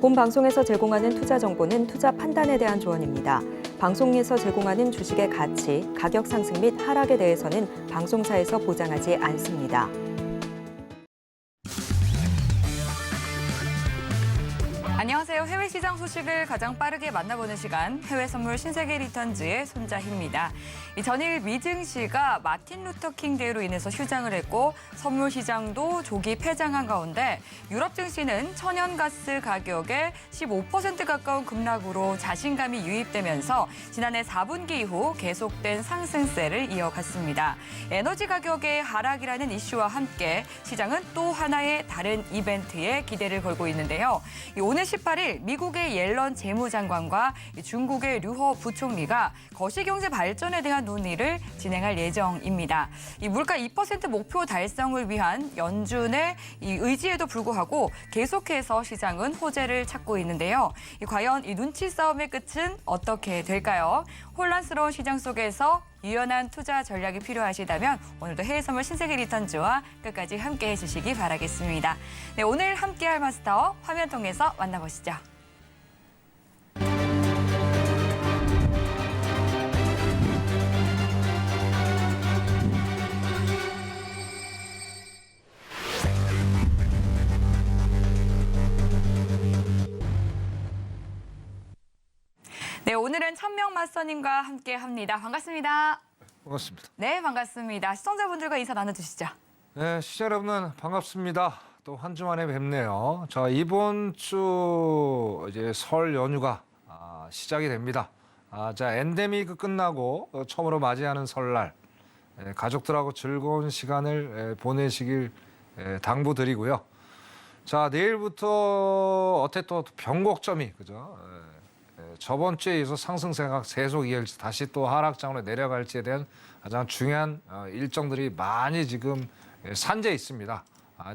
본 방송에서 제공하는 투자 정보는 투자 판단에 대한 조언입니다. 방송에서 제공하는 주식의 가치, 가격 상승 및 하락에 대해서는 방송사에서 보장하지 않습니다. 안녕하세요. 해외 시장 소식을 가장 빠르게 만나보는 시간, 해외 선물 신세계 리턴즈의 손자희입니다. 전일 미증시가 마틴 루터 킹 데이로 인해서 휴장을 했고 선물 시장도 조기 폐장한 가운데 유럽 증시는 천연가스 가격에 15% 가까운 급락으로 자신감이 유입되면서 지난해 4분기 이후 계속된 상승세를 이어갔습니다. 에너지 가격의 하락이라는 이슈와 함께 시장은 또 하나의 다른 이벤트에 기대를 걸고 있는데요. 오늘 18일 미국의 옐런 재무장관과 중국의 류허 부총리가 거시경제 발전에 대한 논의를 진행할 예정입니다. 이 물가 2% 목표 달성을 위한 연준의 이 의지에도 불구하고 계속해서 시장은 호재를 찾고 있는데요. 과연 이 눈치 싸움의 끝은 어떻게 될까요? 혼란스러운 시장 속에서 유연한 투자 전략이 필요하시다면 오늘도 해외 선물 신세계 리턴즈와 끝까지 함께해 주시기 바라겠습니다. 네, 오늘 함께할 마스터 화면 통해서 만나보시죠. 네, 오늘은 천명 마스터님과 함께합니다. 반갑습니다. 반갑습니다. 네, 반갑습니다. 시청자분들과 인사 나눠주시죠. 네, 시청자 여러분 반갑습니다. 또 한 주 만에 뵙네요. 자, 이번 주 이제 설 연휴가 시작이 됩니다. 자, 엔데미크 끝나고 처음으로 맞이하는 설날, 가족들하고 즐거운 시간을 보내시길 당부드리고요. 자, 내일부터 어떻게 또 변곡점이 그죠? 저번 주에 이어서 상승세가 계속 이어질지 다시 또 하락장으로 내려갈지에 대한 가장 중요한 일정들이 많이 지금 산재해 있습니다.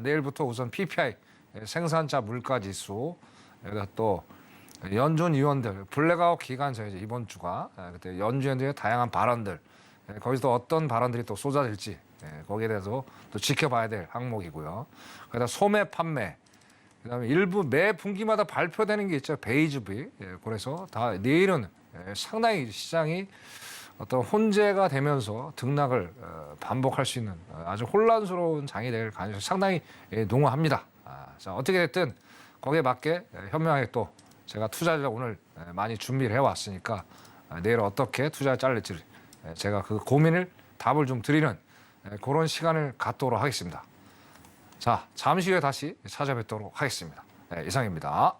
내일부터 우선 PPI 생산자 물가지수, 여기다 또 연준 위원들 블랙아웃 기간전이죠. 이번 주가 그때 연준위원들의 다양한 발언들, 거기서 어떤 발언들이 또 쏟아질지 거기에 대해서 또 지켜봐야 될 항목이고요. 거기다 소매 판매. 그다음에 일부 매 분기마다 발표되는 게 있죠. 베이즈비. 그래서 다 내일은 상당히 시장이 어떤 혼재가 되면서 등락을 반복할 수 있는 아주 혼란스러운 장이 될 가능성이 상당히 농후합니다. 자, 어떻게 됐든 거기에 맞게 현명하게 또 제가 투자 전략 오늘 많이 준비를 해왔으니까 내일 어떻게 투자를 잘릴지 제가 그 고민을 답을 좀 드리는 그런 시간을 갖도록 하겠습니다. 자, 잠시 후에 다시 찾아뵙도록 하겠습니다. 네, 이상입니다.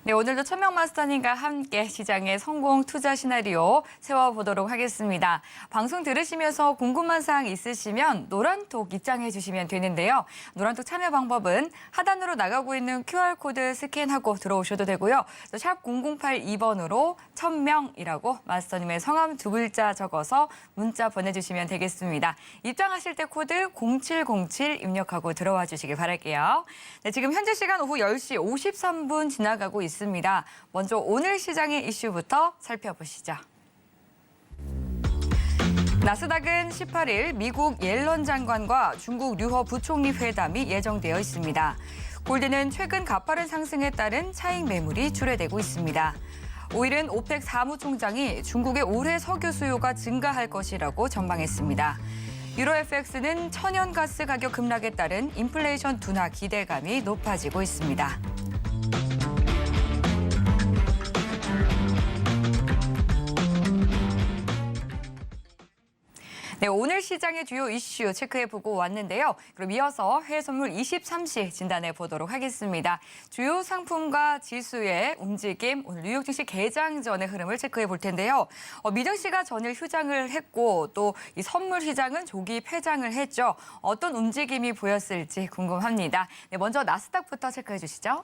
네, 오늘도 천명 마스터님과 함께 시장의 성공 투자 시나리오 세워보도록 하겠습니다. 방송 들으시면서 궁금한 사항 있으시면 노란톡 입장해 주시면 되는데요. 노란톡 참여 방법은 하단으로 나가고 있는 QR코드 스캔하고 들어오셔도 되고요. 또 샵 0082번으로 천명이라고 마스터님의 성함 2글자 적어서 문자 보내주시면 되겠습니다. 입장하실 때 코드 0707 입력하고 들어와 주시기 바랄게요. 네, 지금 현재 시간 오후 10시 53분 지나가고 있습니다. 먼저 오늘 시장의 이슈부터 살펴보시죠. 나스닥은 18일 미국 옐런 장관과 중국 류허 부총리 회담이 예정되어 있습니다. 골드는 최근 가파른 상승에 따른 차익 매물이 출회되고 있습니다. 오일은 오펙 사무총장이 중국의 올해 석유 수요가 증가할 것이라고 전망했습니다. 유로 FX는 천연가스 가격 급락에 따른 인플레이션 둔화 기대감이 높아지고 있습니다. 네, 오늘 시장의 주요 이슈 체크해보고 왔는데요. 그럼 이어서 해외 선물 23시 진단해 보도록 하겠습니다. 주요 상품과 지수의 움직임, 오늘 뉴욕 증시 개장 전의 흐름을 체크해 볼 텐데요. 미증시가 전일 휴장을 했고 또 이 선물 시장은 조기 폐장을 했죠. 어떤 움직임이 보였을지 궁금합니다. 네, 먼저 나스닥부터 체크해 주시죠.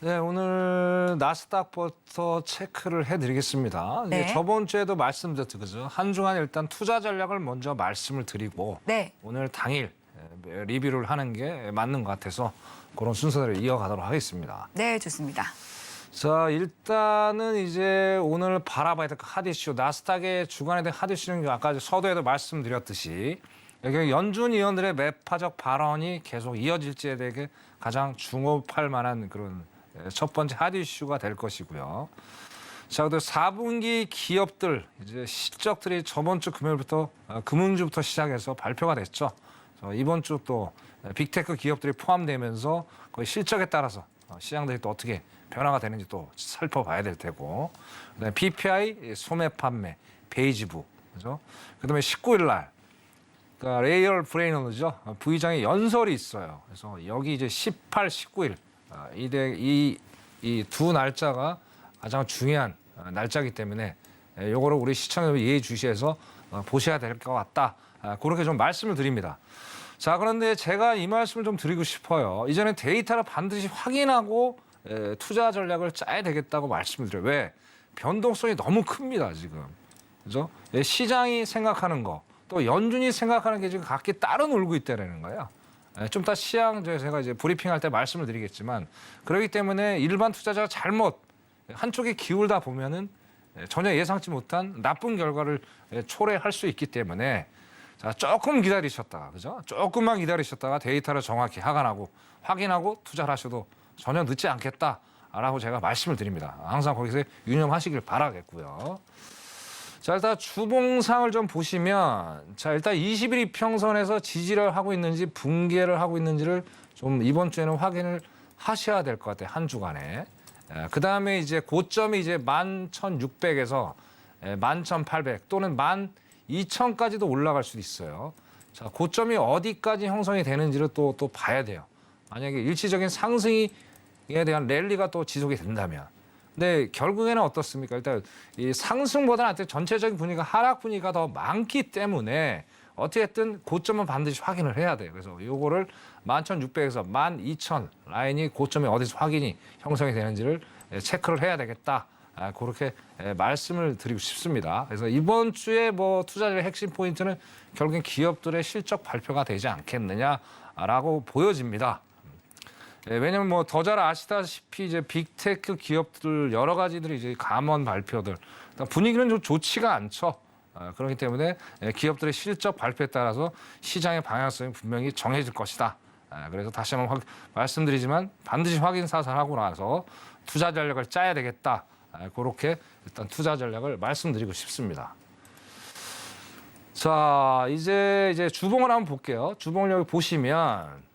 네, 오늘 나스닥부터 체크를 해드리겠습니다. 네. 저번 주에도 말씀드렸죠, 그죠? 한 주간 일단 투자 전략을 먼저 말씀을 드리고 네. 오늘 당일 리뷰를 하는 게 맞는 것 같아서 그런 순서대로 이어가도록 하겠습니다. 네, 좋습니다. 자, 일단은 이제 오늘 바라봐야 될 핫 이슈, 나스닥의 주간에 대한 핫 이슈는 아까 서두에도 말씀드렸듯이 여기 연준 위원들의 매파적 발언이 계속 이어질지에 대해 가장 주목할 만한 그런 첫 번째 핫 이슈가 될 것이고요. 자, 그리고 4분기 기업들 이제 실적들이 저번 주 금융주부터 시작해서 발표가 됐죠. 이번 주 또 빅테크 기업들이 포함되면서 거의 실적에 따라서 시장들이 또 어떻게 변화가 되는지 또 살펴봐야 될 테고, 그다음에 PPI 소매 판매 베이지부, 그죠? 그다음에 19일 날 그러니까 레이얼 브레이너죠. 부의장의 연설이 있어요. 그래서 여기 이제 18, 19일 이 두 날짜가 가장 중요한 날짜이기 때문에 요거를 우리 시청자 여러분 예의주시해서 보셔야 될 것 같다. 그렇게 좀 말씀을 드립니다. 자, 그런데 제가 이 말씀을 좀 드리고 싶어요. 이전에 데이터를 반드시 확인하고 투자 전략을 짜야 되겠다고 말씀을 드려요. 왜? 변동성이 너무 큽니다, 지금. 그죠? 시장이 생각하는 거, 또 연준이 생각하는 게 지금 각기 따로 놀고 있다는 거예요. 좀 이따 시장 제가 이제 브리핑할 때 말씀을 드리겠지만, 그렇기 때문에 일반 투자자가 잘못 한쪽에 기울다 보면은 전혀 예상치 못한 나쁜 결과를 초래할 수 있기 때문에, 자, 조금 기다리셨다가, 그죠? 조금만 기다리셨다가 데이터를 정확히 확인하고 투자를 하셔도 전혀 늦지 않겠다라고 제가 말씀을 드립니다. 항상 거기서 유념하시길 바라겠고요. 자, 일단 주봉상을 좀 보시면, 자, 일단 21 이평선에서 지지를 하고 있는지 붕괴를 하고 있는지를 좀 이번 주에는 확인을 하셔야 될 것 같아요. 한 주간에. 그 다음에 이제 고점이 이제 11,600에서 11,800 또는 12,000까지도 올라갈 수도 있어요. 자, 고점이 어디까지 형성이 되는지를 또 봐야 돼요. 만약에 일시적인 상승에 대한 랠리가 또 지속이 된다면. 근데 결국에는 어떻습니까? 일단 이 상승보다는 전체적인 분위기가 하락 분위기가 더 많기 때문에 어떻게든 고점은 반드시 확인을 해야 돼요. 그래서 요거를 11,600에서 12,000 라인이 고점이 어디서 확인이 형성이 되는지를 체크를 해야 되겠다. 그렇게 말씀을 드리고 싶습니다. 그래서 이번 주에 뭐 투자자의 핵심 포인트는 결국엔 기업들의 실적 발표가 되지 않겠느냐라고 보여집니다. 왜냐면 뭐 더 잘 아시다시피 이제 빅테크 기업들 여러 가지들이 이제 감원 발표들 분위기는 좀 좋지가 않죠. 그렇기 때문에 기업들의 실적 발표에 따라서 시장의 방향성이 분명히 정해질 것이다. 그래서 다시 한번 말씀드리지만 반드시 확인 사살하고 나서 투자 전략을 짜야 되겠다. 그렇게 일단 투자 전략을 말씀드리고 싶습니다. 자, 이제 주봉을 한번 볼게요. 주봉을 여기 보시면,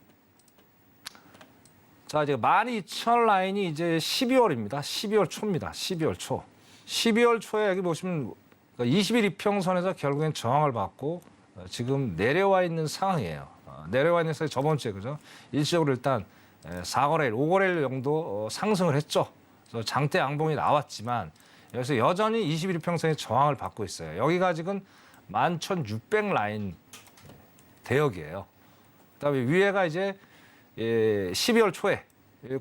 자, 이제 12,000 라인이 이제 12월입니다. 12월 초입니다. 12월 초. 12월 초에 여기 보시면 21 이평선에서 결국엔 저항을 받고 지금 내려와 있는 상황이에요. 내려와 있는 상황이 저번 주에, 그죠? 일시적으로 일단 4거래일, 5거래일 정도 상승을 했죠. 그래서 장대 양봉이 나왔지만 여기서 여전히 21 이평선의 저항을 받고 있어요. 여기가 지금 11,600 라인 대역이에요. 그다음에 위에가 이제 12월 초에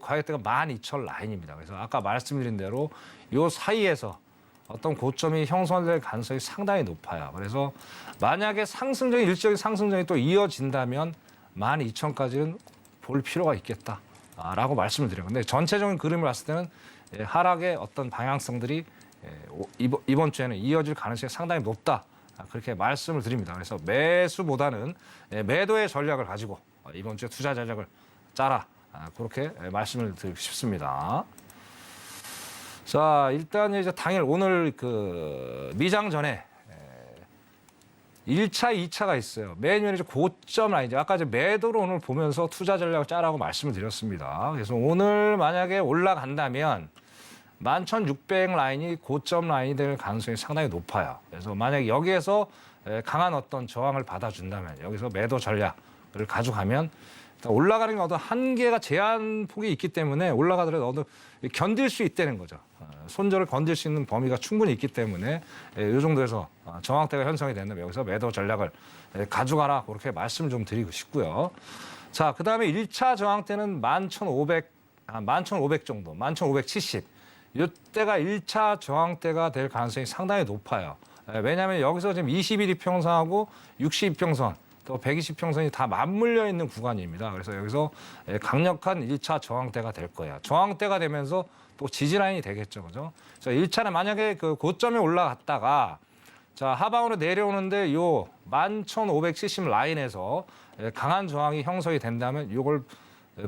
가격대가 12,000 라인입니다. 그래서 아까 말씀드린 대로 이 사이에서 어떤 고점이 형성될 가능성이 상당히 높아요. 그래서 만약에 일시적인 상승장이 또 이어진다면 12,000까지는 볼 필요가 있겠다라고 말씀을 드려요. 근데 전체적인 그림을 봤을 때는 하락의 어떤 방향성들이 이번 주에는 이어질 가능성이 상당히 높다. 그렇게 말씀을 드립니다. 그래서 매수보다는 매도의 전략을 가지고 이번 주에 투자 전략을 짜라. 그렇게 말씀을 드리고 싶습니다. 자, 일단 이제 당일 오늘 그 미장 전에 1차, 2차가 있어요. 매뉴얼이 고점 라인이죠. 아까 이제 매도로 오늘 보면서 투자 전략을 짜라고 말씀을 드렸습니다. 그래서 오늘 만약에 올라간다면 11,600 라인이 고점 라인이 될 가능성이 상당히 높아요. 그래서 만약에 여기에서 강한 어떤 저항을 받아준다면 여기서 매도 전략을 가져가면 올라가는 게 어떤 한계가 제한폭이 있기 때문에 올라가더라도 견딜 수 있다는 거죠. 손절을 건질 수 있는 범위가 충분히 있기 때문에 이 정도에서 저항대가 형성이 된다면 여기서 매도 전략을 가져가라 그렇게 말씀 좀 드리고 싶고요. 자, 그다음에 1차 저항대는 11,500 정도, 11,570. 이때가 1차 저항대가 될 가능성이 상당히 높아요. 왜냐하면 여기서 지금 21이평선하고 62평선 또 120평선이 다 맞물려 있는 구간입니다. 그래서 여기서 강력한 1차 저항대가 될 거예요. 저항대가 되면서 또 지지라인이 되겠죠. 그죠? 그래서 1차는 만약에 그 고점에 올라갔다가 자, 하방으로 내려오는데 요 11,570 라인에서 강한 저항이 형성이 된다면 이걸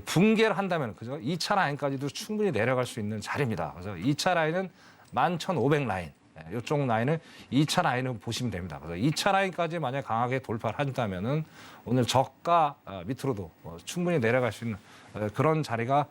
붕괴를 한다면 그죠? 2차 라인까지도 충분히 내려갈 수 있는 자리입니다. 그래서 2차 라인은 11,500 라인. 이쪽 라인을 2차 라인을 보시면 됩니다. 그래서 2차 라인까지 만약 강하게 돌파를 한다면은 오늘 저가 밑으로도 충분히 내려갈 수 있는 그런 자리가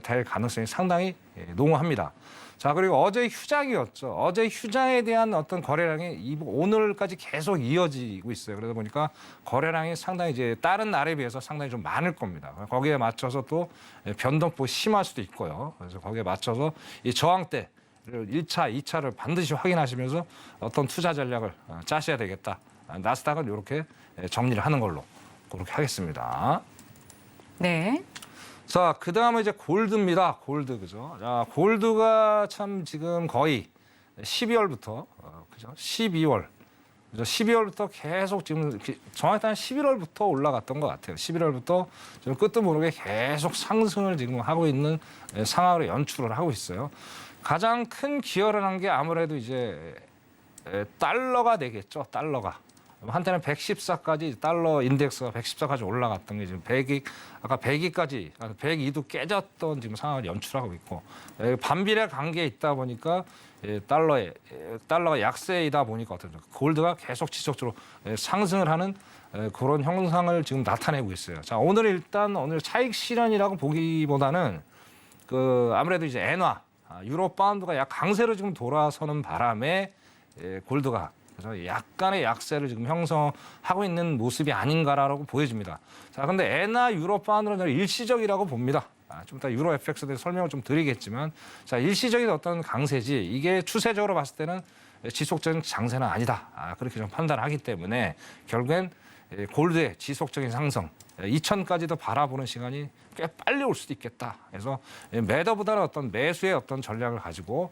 될 가능성이 상당히 농후합니다. 자, 그리고 어제 휴장이었죠. 어제 휴장에 대한 어떤 거래량이 오늘까지 계속 이어지고 있어요. 그러다 보니까 거래량이 상당히 이제 다른 날에 비해서 상당히 좀 많을 겁니다. 거기에 맞춰서 또 변동폭이 심할 수도 있고요. 그래서 거기에 맞춰서 이 저항대 1차, 2차를 반드시 확인하시면서 어떤 투자 전략을 짜셔야 되겠다. 나스닥은 이렇게 정리를 하는 걸로 그렇게 하겠습니다. 네. 자, 그 다음에 이제 골드입니다. 골드, 그죠? 자, 골드가 참 지금 거의 12월부터, 그죠? 12월. 그죠? 12월부터 계속 지금 정확히 한 11월부터 올라갔던 것 같아요. 11월부터 좀 끝도 모르게 계속 상승을 지금 하고 있는 상황으로 연출을 하고 있어요. 가장 큰 기여를 한 게 아무래도 이제 달러가 되겠죠. 달러가. 한때는 114까지 달러 인덱스가 114까지 올라갔던 게 지금 102, 아까 102까지, 102도 깨졌던 지금 상황을 연출하고 있고 반비례 관계에 있다 보니까 달러가 약세이다 보니까 어떻게 골드가 계속 지속적으로 상승을 하는 그런 형상을 지금 나타내고 있어요. 자, 오늘 일단 오늘 차익 실현이라고 보기보다는 아무래도 이제 엔화, 유로 파운드가 약 강세로 지금 돌아서는 바람에 골드가 그래서 약간의 약세를 지금 형성하고 있는 모습이 아닌가라고 보여집니다. 자, 근데 엔화, 유로 파운드는 저는 일시적이라고 봅니다. 좀 이따 유로 FX에 대해서 설명을 좀 드리겠지만, 자, 일시적인 어떤 강세지 이게 추세적으로 봤을 때는 지속적인 장세는 아니다. 그렇게 좀 판단하기 때문에 결국엔 골드의 지속적인 상승, 2000까지도 바라보는 시간이 꽤 빨리 올 수도 있겠다. 그래서 매도보다는 어떤 매수의 어떤 전략을 가지고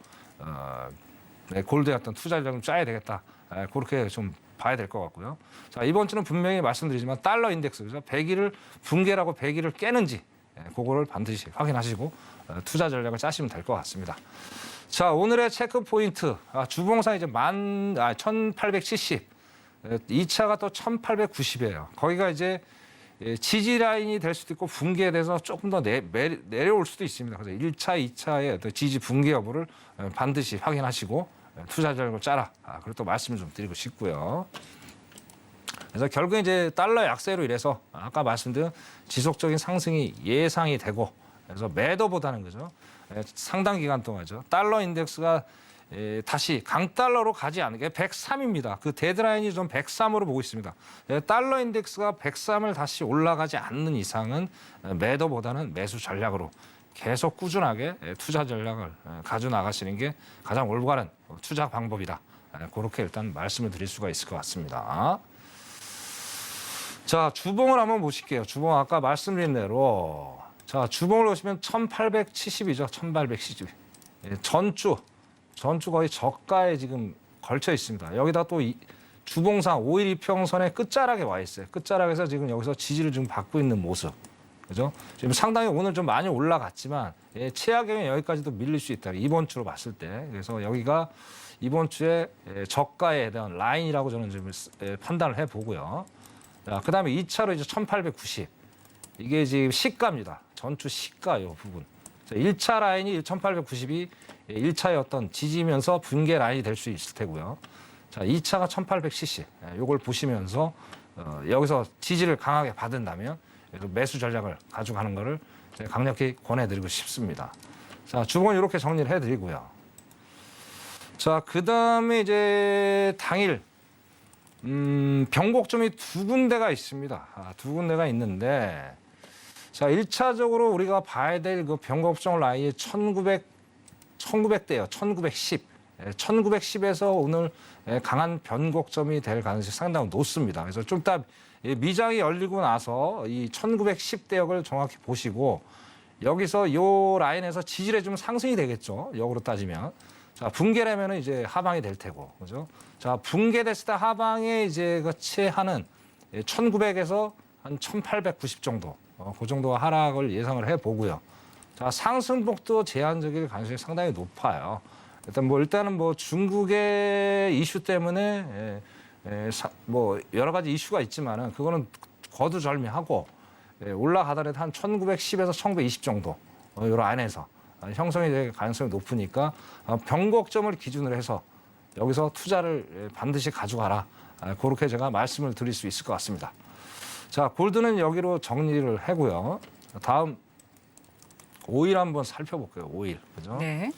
골드의 어떤 투자 전략을 짜야 되겠다. 그렇게 좀 봐야 될 것 같고요. 자, 이번 주는 분명히 말씀드리지만 달러 인덱스, 그래서 100일을 붕괴라고 100일을 깨는지 그거를 반드시 확인하시고 투자 전략을 짜시면 될 것 같습니다. 자, 오늘의 체크 포인트. 주봉상 이제 1870. 2차가 또 1890이에요. 거기가 이제 지지 라인이 될 수도 있고 붕괴돼서 조금 더 내려올 수도 있습니다. 그래서 1차, 2차의 지지 붕괴 여부를 반드시 확인하시고 투자 전략을 짜라. 그리고 또 말씀을 좀 드리고 싶고요. 그래서 결국에 이제 달러 약세로 인해서 아까 말씀드린 지속적인 상승이 예상이 되고 그래서 매도보다는 그죠. 상당 기간 동안죠. 달러 인덱스가 다시 강달러로 가지 않는 게 103입니다. 그 데드라인이 좀 103으로 보고 있습니다. 달러 인덱스가 103을 다시 올라가지 않는 이상은 매도보다는 매수 전략으로 계속 꾸준하게 투자 전략을 가져 나가시는 게 가장 올바른 투자 방법이다. 그렇게 일단 말씀을 드릴 수가 있을 것 같습니다. 자, 주봉을 한번 보실게요. 주봉 아까 말씀드린 대로 자, 주봉을 보시면 1870이죠. 1870. 전주 거의 저가에 지금 걸쳐 있습니다. 여기다 또 주봉상 5일 이평선의 끝자락에 와 있어요. 끝자락에서 지금 여기서 지지를 좀 받고 있는 모습. 그죠? 지금 상당히 오늘 좀 많이 올라갔지만 최하경에 여기까지도 밀릴 수 있다. 이번 주로 봤을 때. 그래서 여기가 이번 주에 저가에 대한 라인이라고 저는 좀 판단을 해보고요. 자, 그다음에 2차로 이제 1890. 이게 지금 시가입니다. 전주 시가 이 부분. 1차 라인이 1890이 1차의 어떤 지지면서 붕괴 라인이 될 수 있을 테고요. 자, 2차가 1870. 이걸 보시면서 여기서 지지를 강하게 받은다면 매수 전략을 가져가는 거를 강력히 권해드리고 싶습니다. 자, 주봉은 이렇게 정리를 해드리고요. 자, 그 다음에 이제 당일 변곡점이 두 군데가 있습니다. 두 군데가 있는데, 자, 1차적으로 우리가 봐야 될 그 변곡점 라인이 1900대요. 1910. 1910에서 오늘 강한 변곡점이 될 가능성이 상당히 높습니다. 그래서 좀 이따 미장이 열리고 나서 이 1910대역을 정확히 보시고 여기서 이 라인에서 지지율이 좀 상승이 되겠죠. 역으로 따지면. 자, 붕괴라면 이제 하방이 될 테고. 그죠? 자, 붕괴됐을 때 하방에 이제 거치하는 1900에서 한 1890 정도. 그 정도 하락을 예상을 해 보고요. 자, 상승폭도 제한적일 가능성이 상당히 높아요. 일단은 중국의 이슈 때문에 뭐 여러 가지 이슈가 있지만은 그거는 거두절미하고 올라가더라도 한 1910에서 1920 정도 요 안에서 형성이 될 가능성이 높으니까 변곡점을 기준으로 해서 여기서 투자를 반드시 가져가라. 그렇게 제가 말씀을 드릴 수 있을 것 같습니다. 자, 골드는 여기로 정리를 하고요. 다음 오일 한번 살펴볼게요. 오일. 그죠? 네.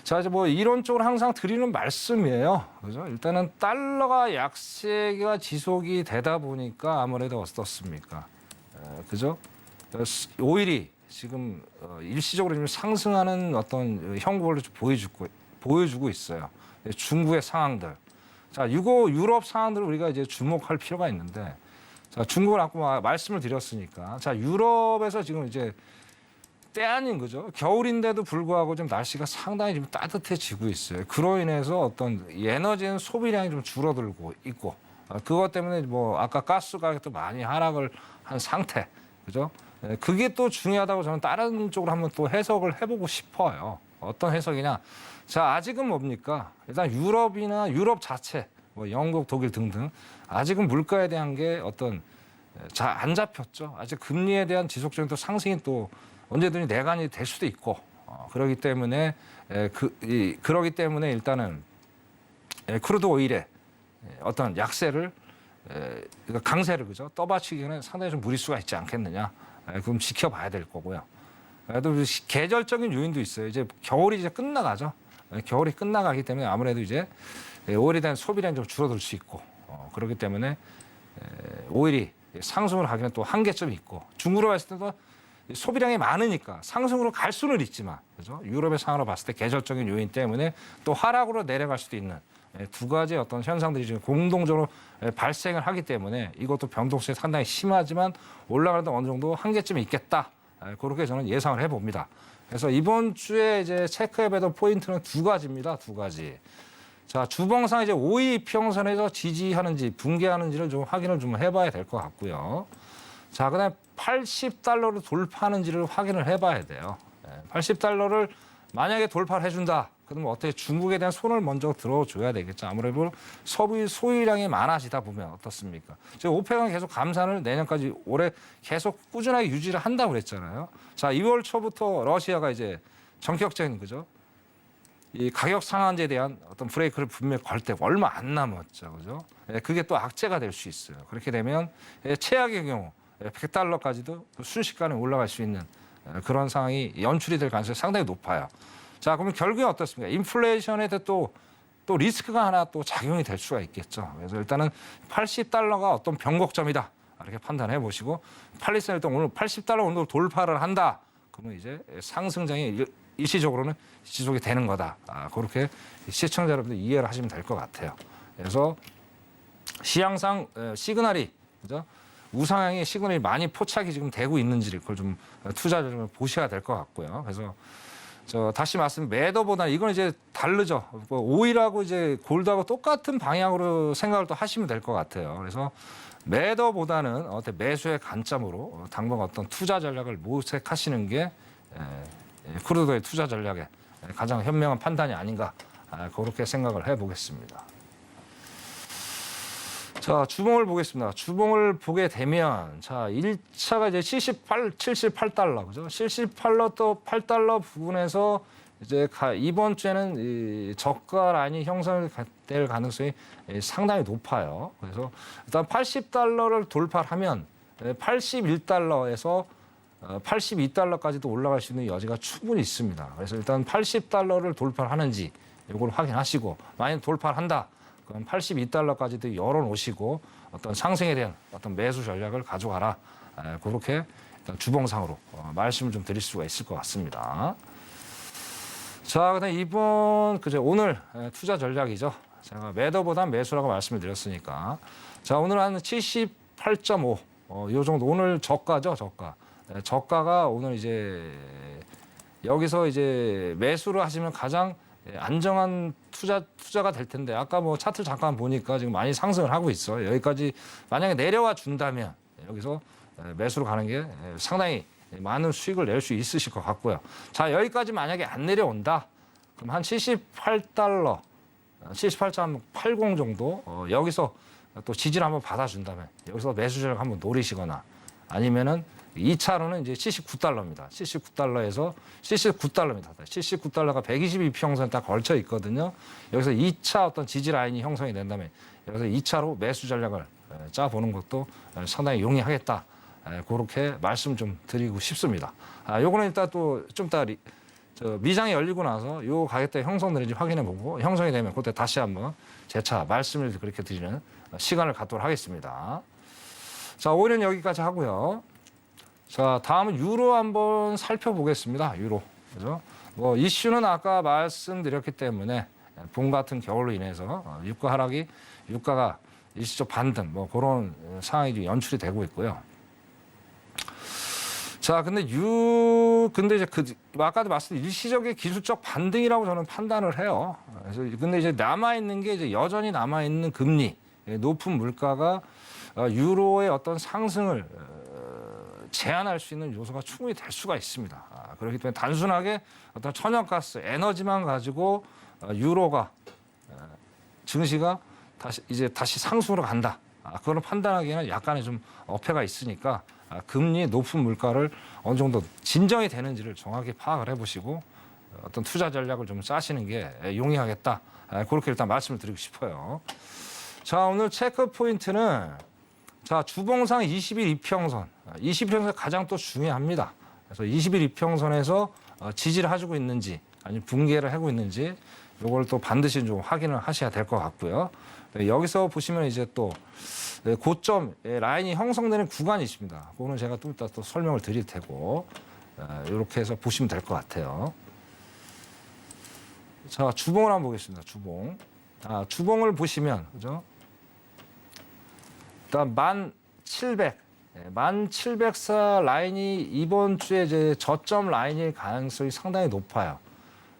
자, 이제 뭐 이론적으로 항상 드리는 말씀이에요. 그죠? 일단은 달러가 약세가 지속이 되다 보니까 아무래도 어떻습니까? 그죠? 오일이 지금 일시적으로 좀 상승하는 어떤 형국을 보여주고 있어요. 중국의 상황들. 자, 유럽 상황들을 우리가 이제 주목할 필요가 있는데, 자, 중국을 아까 말씀을 드렸으니까, 자, 유럽에서 지금 이제 때 아닌 거죠. 겨울인데도 불구하고 좀 날씨가 상당히 좀 따뜻해지고 있어요. 그로 인해서 어떤 에너지는 소비량이 좀 줄어들고 있고, 그것 때문에 뭐 아까 가스 가격도 많이 하락을 한 상태, 그죠? 그게 또 중요하다고 저는 다른 쪽으로 한번 또 해석을 해보고 싶어요. 어떤 해석이냐? 자, 아직은 뭡니까? 일단 유럽 자체, 뭐 영국, 독일 등등 아직은 물가에 대한 게 어떤 잘 안 잡혔죠. 아직 금리에 대한 지속적인 또 상승이 또 언제든지 내관이 될 수도 있고 그러기 때문에 그러기 때문에 일단은 크루드 오일의 어떤 약세를 강세를 그죠 떠받치기에는 상당히 좀 무리수가 있지 않겠느냐. 그럼 지켜봐야 될 거고요. 또 계절적인 요인도 있어요. 이제 겨울이 이제 끝나가죠. 겨울이 끝나가기 때문에 아무래도 이제 오일에 대한 소비량이 좀 줄어들 수 있고 그렇기 때문에 오일이 상승을 하기는 또 한계점이 있고 중국으로 봤을 때도 소비량이 많으니까 상승으로 갈 수는 있지만 그죠? 유럽의 상황으로 봤을 때 계절적인 요인 때문에 또 하락으로 내려갈 수도 있는 두 가지 어떤 현상들이 지금 공동적으로 발생을 하기 때문에 이것도 변동성이 상당히 심하지만 올라가는데 어느 정도 한계점이 있겠다. 그렇게 저는 예상을 해봅니다. 그래서 이번 주에 이제 체크해봐도 포인트는 두 가지입니다. 두 가지. 자, 주봉상 이제 5위 이평선에서 지지하는지 붕괴하는지를 좀 확인을 좀 해봐야 될 것 같고요. 자, 그다음에 80달러를 돌파하는지를 확인을 해봐야 돼요. 80달러를 만약에 돌파를 해준다. 그러면 어떻게 중국에 대한 손을 먼저 들어줘야 되겠죠. 아무래도 소유량이 많아지다 보면 어떻습니까? 지금 오펙은 계속 감산을 내년까지 올해 계속 꾸준하게 유지를 한다고 그랬잖아요. 자, 2월 초부터 러시아가 이제 전격적인 거죠. 이 가격 상한제에 대한 어떤 브레이크를 분명히 걸 때 얼마 안 남았죠. 그죠? 그게 또 악재가 될 수 있어요. 그렇게 되면 최악의 경우 100달러까지도 순식간에 올라갈 수 있는 그런 상황이 연출이 될 가능성이 상당히 높아요. 자, 그러면 결국에 어떻습니까? 인플레이션에 또 리스크가 하나 또 작용이 될 수가 있겠죠. 그래서 일단은 80달러가 어떤 변곡점이다. 이렇게 판단해 보시고 80달러 일단 오늘 80달러 오늘 돌파를 한다. 그러면 이제 상승장이 일시적으로는 지속이 되는 거다. 그렇게 시청자 여러분들 이해를 하시면 될 것 같아요. 그래서 시향상 시그널이 그죠? 우상향의 시그널이 많이 포착이 지금 되고 있는지를 그걸 좀 투자자들 좀 보셔야 될 것 같고요. 그래서 다시 말씀 매도보다 이건 이제 다르죠. 오일하고 이제 골드하고 똑같은 방향으로 생각을 또 하시면 될 것 같아요. 그래서 매도보다는 어떤 매수의 관점으로 당분 어떤 투자 전략을 모색하시는 게 크루드의 투자 전략의 가장 현명한 판단이 아닌가 그렇게 생각을 해보겠습니다. 자, 주봉을 보겠습니다. 주봉을 보게 되면 자, 1차가 이제 78달러 그죠? 78달러 또 8달러 부분에서 이제 이번 주에는 이 저가 라인이 형성될 가능성이 상당히 높아요. 그래서 일단 80달러를 돌파하면 81달러에서 82달러까지도 올라갈 수 있는 여지가 충분히 있습니다. 그래서 일단 80달러를 돌파하는지 이걸 확인하시고 만약 돌파를 한다. 그럼 82달러까지도 열어놓으시고 어떤 상승에 대한 어떤 매수 전략을 가져가라. 그렇게 일단 주봉상으로 말씀을 좀 드릴 수가 있을 것 같습니다. 자, 그다음 오늘 투자 전략이죠. 제가 매도보다 매수라고 말씀을 드렸으니까. 자, 오늘 한 78.5. 요 정도 오늘 저가죠, 저가. 저가가 오늘 이제 여기서 이제 매수를 하시면 가장 안정한 투자가 될 텐데 아까 뭐 차트 잠깐 보니까 지금 많이 상승을 하고 있어요. 여기까지 만약에 내려와 준다면 여기서 매수로 가는 게 상당히 많은 수익을 낼 수 있으실 것 같고요. 자, 여기까지 만약에 안 내려온다. 그럼 한 78달러, 78.80 정도 여기서 또 지지를 한번 받아준다면 여기서 매수 전략 한번 노리시거나 아니면은 2차로는 이제 79달러입니다. 79달러에서 79달러입니다. 79달러가 122평선에 딱 걸쳐 있거든요. 여기서 2차 어떤 지지 라인이 형성이 된다면 여기서 2차로 매수 전략을 짜보는 것도 상당히 용이하겠다. 그렇게 말씀 좀 드리고 싶습니다. 요거는 일단 또 좀 이따 미장이 열리고 나서 요 가격대 형성되는지 확인해 보고 형성이 되면 그때 다시 한번 재차 말씀을 그렇게 드리는 시간을 갖도록 하겠습니다. 자, 오늘은 여기까지 하고요. 자, 다음은 유로 한번 살펴보겠습니다. 유로. 그죠? 뭐 이슈는 아까 말씀드렸기 때문에 봄 같은 겨울로 인해서 유가 하락이 유가가 일시적 반등 뭐 그런 상황이 연출이 되고 있고요. 자, 근데 이제 아까도 말씀드린 일시적인 기술적 반등이라고 저는 판단을 해요. 그래서 근데 이제 남아있는 게 이제 여전히 남아있는 금리, 높은 물가가 유로의 어떤 상승을 제한할 수 있는 요소가 충분히 될 수가 있습니다. 그렇기 때문에 단순하게 어떤 천연가스, 에너지만 가지고 유로가 증시가 다시 상승으로 간다. 그걸 판단하기에는 약간의 좀 어폐가 있으니까 금리 높은 물가를 어느 정도 진정이 되는지를 정확히 파악을 해보시고 어떤 투자 전략을 좀 짜시는 게 용이하겠다. 그렇게 일단 말씀을 드리고 싶어요. 자, 오늘 체크 포인트는 자, 주봉상 20일 이평선. 20일선이 가장 또 중요합니다. 그래서 20일 이평선에서 지지를 해주고 있는지 아니면 붕괴를 하고 있는지 이걸 또 반드시 좀 확인을 하셔야 될 것 같고요. 여기서 보시면 이제 또 고점 라인이 형성되는 구간이 있습니다. 그거는 제가 좀 이따 또 설명을 드릴 테고 이렇게 해서 보시면 될 것 같아요. 자, 주봉을 한번 보겠습니다. 주봉. 주봉을 보시면 그죠? 일단 1700사 라인이 이번 주에 이제 저점 라인일 가능성이 상당히 높아요.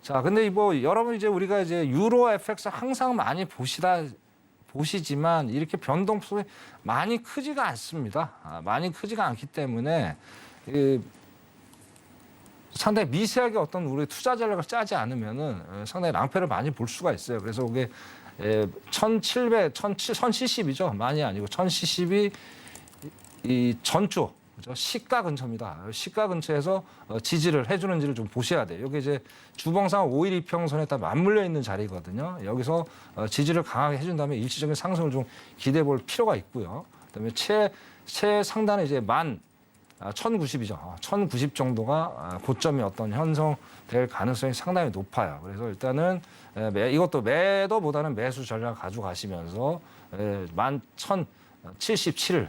자, 근데 뭐 여러분 이제 우리가 이제 유로 FX 항상 많이 보시지만 이렇게 변동폭이 많이 크지가 않습니다. 많이 크지가 않기 때문에 상당히 미세하게 어떤 우리 투자 전략을 짜지 않으면은 상당히 낭패를 많이 볼 수가 있어요. 그래서 그게 1070이죠. 많이 아니고 1070이 이 전주 그죠? 시가 근처입니다. 시가 근처에서 지지를 해주는지를 좀 보셔야 돼요. 여기 이제 주봉상 5일 이평선에 다 맞물려 있는 자리거든요. 여기서 지지를 강하게 해준다면 일시적인 상승을 좀 기대해 볼 필요가 있고요. 그다음에 최상단은 이제 1090이죠. 1090 정도가 고점이 어떤 형성될 가능성이 상당히 높아요. 그래서 일단은 이것도 매도보다는 매수 전략 가져가시면서 11,077을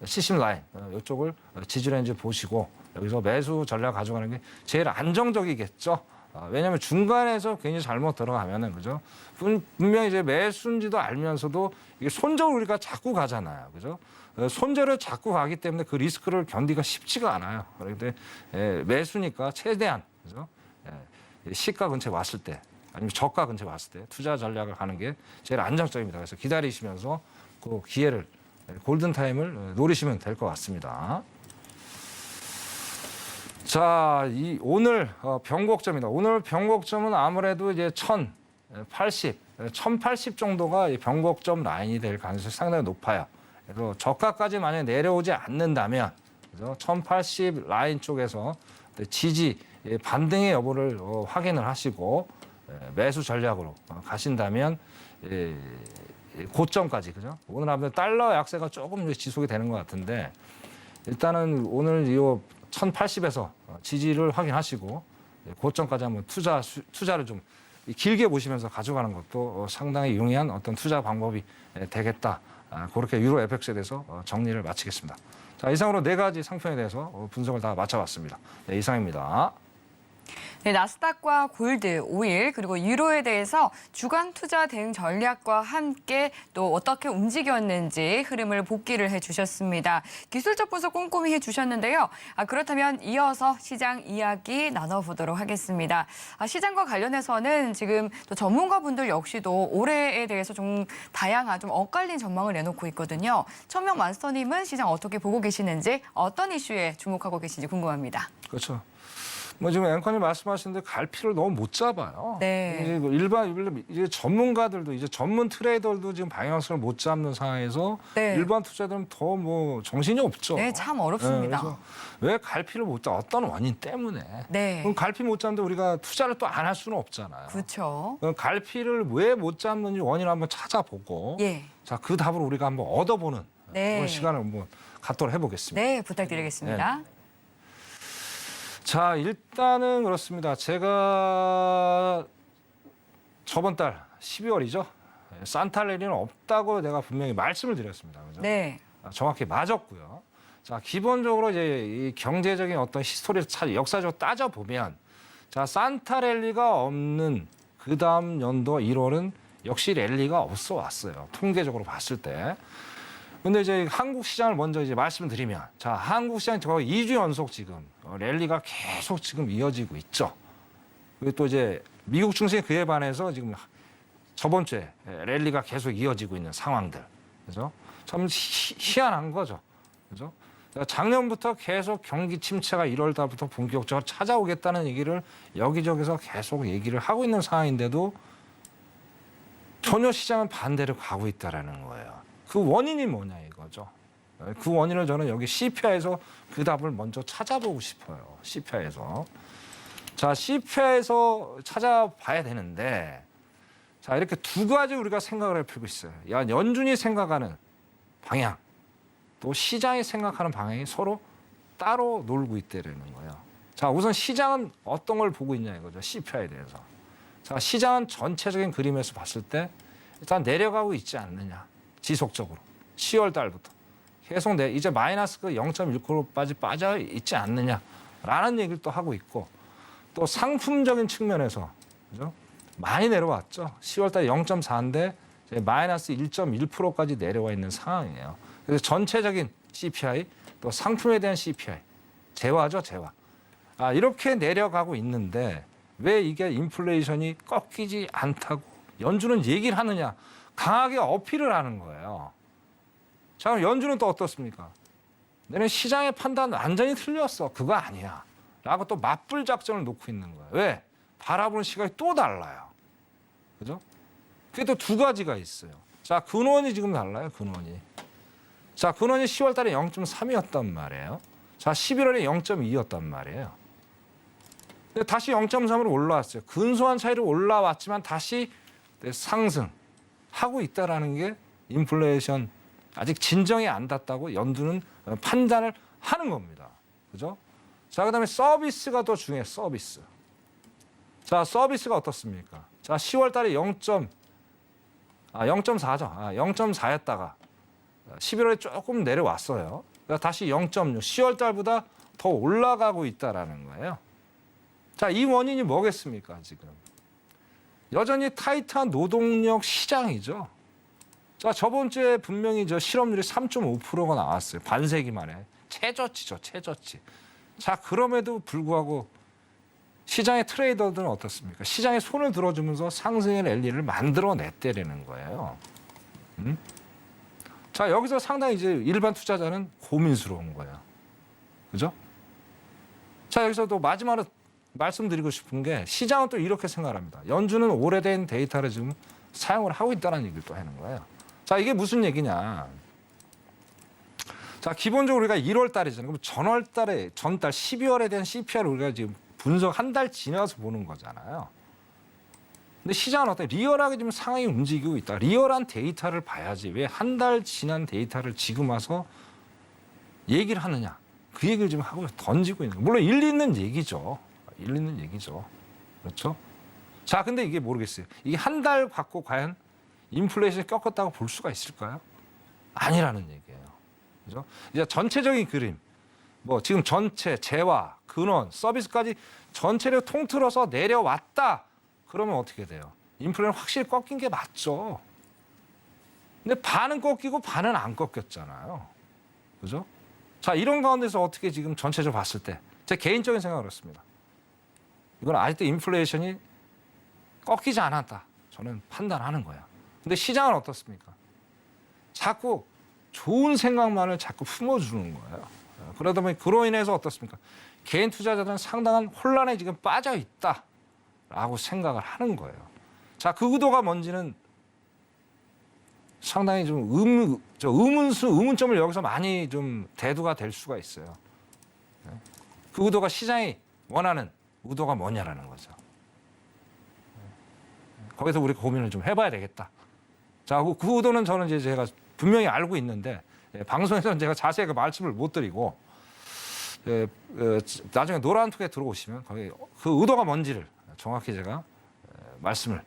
70 라인 이쪽을 지지레인지 보시고 여기서 매수 전략 가져가는 게 제일 안정적이겠죠. 왜냐하면 중간에서 괜히 잘못 들어가면은 그죠? 분명히 이제 매수인지도 알면서도 이게 손절 우리가 자꾸 가잖아요, 그죠? 손절을 자꾸 가기 때문에 그 리스크를 견디기가 쉽지가 않아요. 그런데 매수니까 최대한 그죠? 시가 근처에 왔을 때 아니면 저가 근처에 왔을 때 투자 전략을 하는 게 제일 안정적입니다. 그래서 기다리시면서 그 기회를 골든타임을 노리시면 될 것 같습니다. 자, 오늘 변곡점이다. 오늘 변곡점은 아무래도 이제 1080 정도가 변곡점 라인이 될 가능성이 상당히 높아요. 그래서 저가까지 만약에 내려오지 않는다면 그래서 1080 라인 쪽에서 지지 반등의 여부를 확인을 하시고 매수 전략으로 가신다면 고점까지 그죠? 오늘 아무래도 달러 약세가 조금 지속이 되는 것 같은데 일단은 오늘 이 1080에서 지지를 확인하시고 고점까지 한번 투자를 좀 길게 보시면서 가져가는 것도 상당히 용이한 어떤 투자 방법이 되겠다. 그렇게 유로 FX에 대해서 정리를 마치겠습니다. 자, 이상으로 4가지 상품에 대해서 분석을 다 마쳐봤습니다. 네, 이상입니다. 네, 나스닥과 골드, 오일, 그리고 유로에 대해서 주간 투자 대응 전략과 함께 또 어떻게 움직였는지 흐름을 복기를 해주셨습니다. 기술적 분석 꼼꼼히 해주셨는데요. 그렇다면 이어서 시장 이야기 나눠보도록 하겠습니다. 시장과 관련해서는 지금 또 전문가분들 역시도 올해에 대해서 좀 다양한 좀 엇갈린 전망을 내놓고 있거든요. 천명 마스터님은 시장 어떻게 보고 계시는지 어떤 이슈에 주목하고 계신지 궁금합니다. 그렇죠. 뭐 지금 앵커님 말씀하시는데 갈피를 너무 못 잡아요. 네. 이제 뭐 일반 이제 전문가들도 이제 전문 트레이더들도 지금 방향성을 못 잡는 상황에서 네. 일반 투자자들은 더 뭐 정신이 없죠. 네, 참 어렵습니다. 그래서 왜 갈피를 못 잡? 어떤 원인 때문에? 네. 그럼 갈피 못 잡는데 우리가 투자를 또 안 할 수는 없잖아요. 그렇죠. 그럼 갈피를 왜 못 잡는지 원인을 한번 찾아보고, 예. 자, 그 답을 우리가 한번 얻어보는 네. 그런 시간을 한번 갖도록 해보겠습니다. 네, 부탁드리겠습니다. 자, 일단은 그렇습니다. 제가 저번 달 12월이죠. 산타렐리는 없다고 내가 분명히 말씀을 드렸습니다. 그죠? 네. 정확히 맞았고요. 자, 기본적으로 이제 이 경제적인 어떤 히스토리를 역사적으로 따져보면, 자, 산타랠리가 없는 그 다음 연도 1월은 역시 랠리가 없어 왔어요. 통계적으로 봤을 때. 근데 이제 한국 시장을 먼저 이제 말씀드리면, 자, 한국 시장이 거의 2주 연속 지금 랠리가 계속 지금 이어지고 있죠. 그리고 또 이제 미국 증시 그에 반해서 지금 저번 주에 랠리가 계속 이어지고 있는 상황들. 그죠? 참 희한한 거죠. 그죠? 작년부터 계속 경기 침체가 1월 달부터 본격적으로 찾아오겠다는 얘기를 여기저기서 계속 얘기를 하고 있는 상황인데도 전혀 시장은 반대로 가고 있다라는 거예요. 그 원인이 뭐냐 이거죠. 그 원인을 저는 여기 CPI에서 그 답을 먼저 찾아보고 싶어요. CPI에서. 자, CPI에서 찾아봐야 되는데, 자, 이렇게 두 가지 우리가 생각을 할 필요가 있어요. 야, 연준이 생각하는 방향, 또 시장이 생각하는 방향이 서로 따로 놀고 있다는 거예요. 자, 우선 시장은 어떤 걸 보고 있냐 이거죠. CPI에 대해서. 자, 시장은 전체적인 그림에서 봤을 때 일단 내려가고 있지 않느냐. 지속적으로. 10월 달부터. 계속 이제 마이너스 그 0.1%까지 빠져 있지 않느냐라는 얘기를 또 하고 있고, 또 상품적인 측면에서 그죠? 많이 내려왔죠. 10월 달에 0.4인데 마이너스 1.1%까지 내려와 있는 상황이에요. 그래서 전체적인 CPI, 또 상품에 대한 CPI, 재화죠, 재화. 아, 이렇게 내려가고 있는데 왜 이게 인플레이션이 꺾이지 않다고 연준은 얘기를 하느냐? 강하게 어필을 하는 거예요. 자, 그럼 연준은 또 어떻습니까? 너는 시장의 판단 완전히 틀렸어. 그거 아니야. 라고 또 맞불 작전을 놓고 있는 거예요. 왜? 바라보는 시각이 또 달라요. 그죠? 그게 또 두 가지가 있어요. 자, 근원이 지금 달라요, 근원이. 자, 근원이 10월 달에 0.3이었단 말이에요. 자, 11월에 0.2였단 말이에요. 근데 다시 0.3으로 올라왔어요. 근소한 차이로 올라왔지만 다시 상승하고 있다라는 게 인플레이션 아직 진정이 안 닿다고 연준은 판단을 하는 겁니다. 그죠? 자, 그다음에 서비스가 더 중요해요. 서비스. 자, 서비스가 어떻습니까? 자, 10월 달에 0.4죠. 0.4였다가 11월에 조금 내려왔어요. 다시 0.6. 10월 달보다 더 올라가고 있다라는 거예요. 자, 이 원인이 뭐겠습니까, 지금? 여전히 타이트한 노동력 시장이죠. 자, 저번 주에 분명히 실업률이 3.5%가 나왔어요. 반세기 만에. 최저치죠, 최저치. 자, 그럼에도 불구하고 시장의 트레이더들은 어떻습니까? 시장에 손을 들어주면서 상승의 랠리를 만들어냈다는 거예요. 자, 여기서 상당히 이제 일반 투자자는 고민스러운 거예요. 그죠? 자, 여기서 또 마지막으로 말씀드리고 싶은 게 시장은 또 이렇게 생각합니다. 연준은 오래된 데이터를 지금 사용을 하고 있다는 얘기를 또 하는 거예요. 자, 이게 무슨 얘기냐. 자, 기본적으로 우리가 1월 달이잖아요. 그럼 전달 12월에 대한 CPI를 우리가 지금 분석 한 달 지나서 보는 거잖아요. 근데 시장은 어때? 리얼하게 지금 상황이 움직이고 있다. 리얼한 데이터를 봐야지. 왜 한 달 지난 데이터를 지금 와서 얘기를 하느냐. 그 얘기를 지금 하고 던지고 있는 거예요. 물론 일리 있는 얘기죠. 일리 있는 얘기죠. 그렇죠? 자, 근데 이게 모르겠어요. 이게 한 달 갖고 과연 인플레이션이 꺾었다고 볼 수가 있을까요? 아니라는 얘기예요. 그죠? 이제 전체적인 그림, 뭐 지금 전체, 재화, 근원, 서비스까지 전체를 통틀어서 내려왔다. 그러면 어떻게 돼요? 인플레는 확실히 꺾인 게 맞죠. 근데 반은 꺾이고 반은 안 꺾였잖아요. 그죠? 자, 이런 가운데서 어떻게 지금 전체적으로 봤을 때, 제 개인적인 생각은 그렇습니다. 이건 아직도 인플레이션이 꺾이지 않았다. 저는 판단하는 거예요. 근데 시장은 어떻습니까? 자꾸 좋은 생각만을 자꾸 품어주는 거예요. 그러다 보니 그로 인해서 어떻습니까? 개인 투자자들은 상당한 혼란에 지금 빠져 있다라고 생각을 하는 거예요. 자, 그 의도가 뭔지는 상당히 좀 의문점을 여기서 많이 좀 대두가 될 수가 있어요. 그 의도가 시장이 원하는 의도가 뭐냐라는 거죠. 거기서 우리가 고민을 좀 해봐야 되겠다. 자, 그 의도는 저는 이제 제가 분명히 알고 있는데 방송에서는 제가 자세하게 말씀을 못 드리고 나중에 노란톡에 들어오시면 거기 그 의도가 뭔지를 정확히 제가 말씀을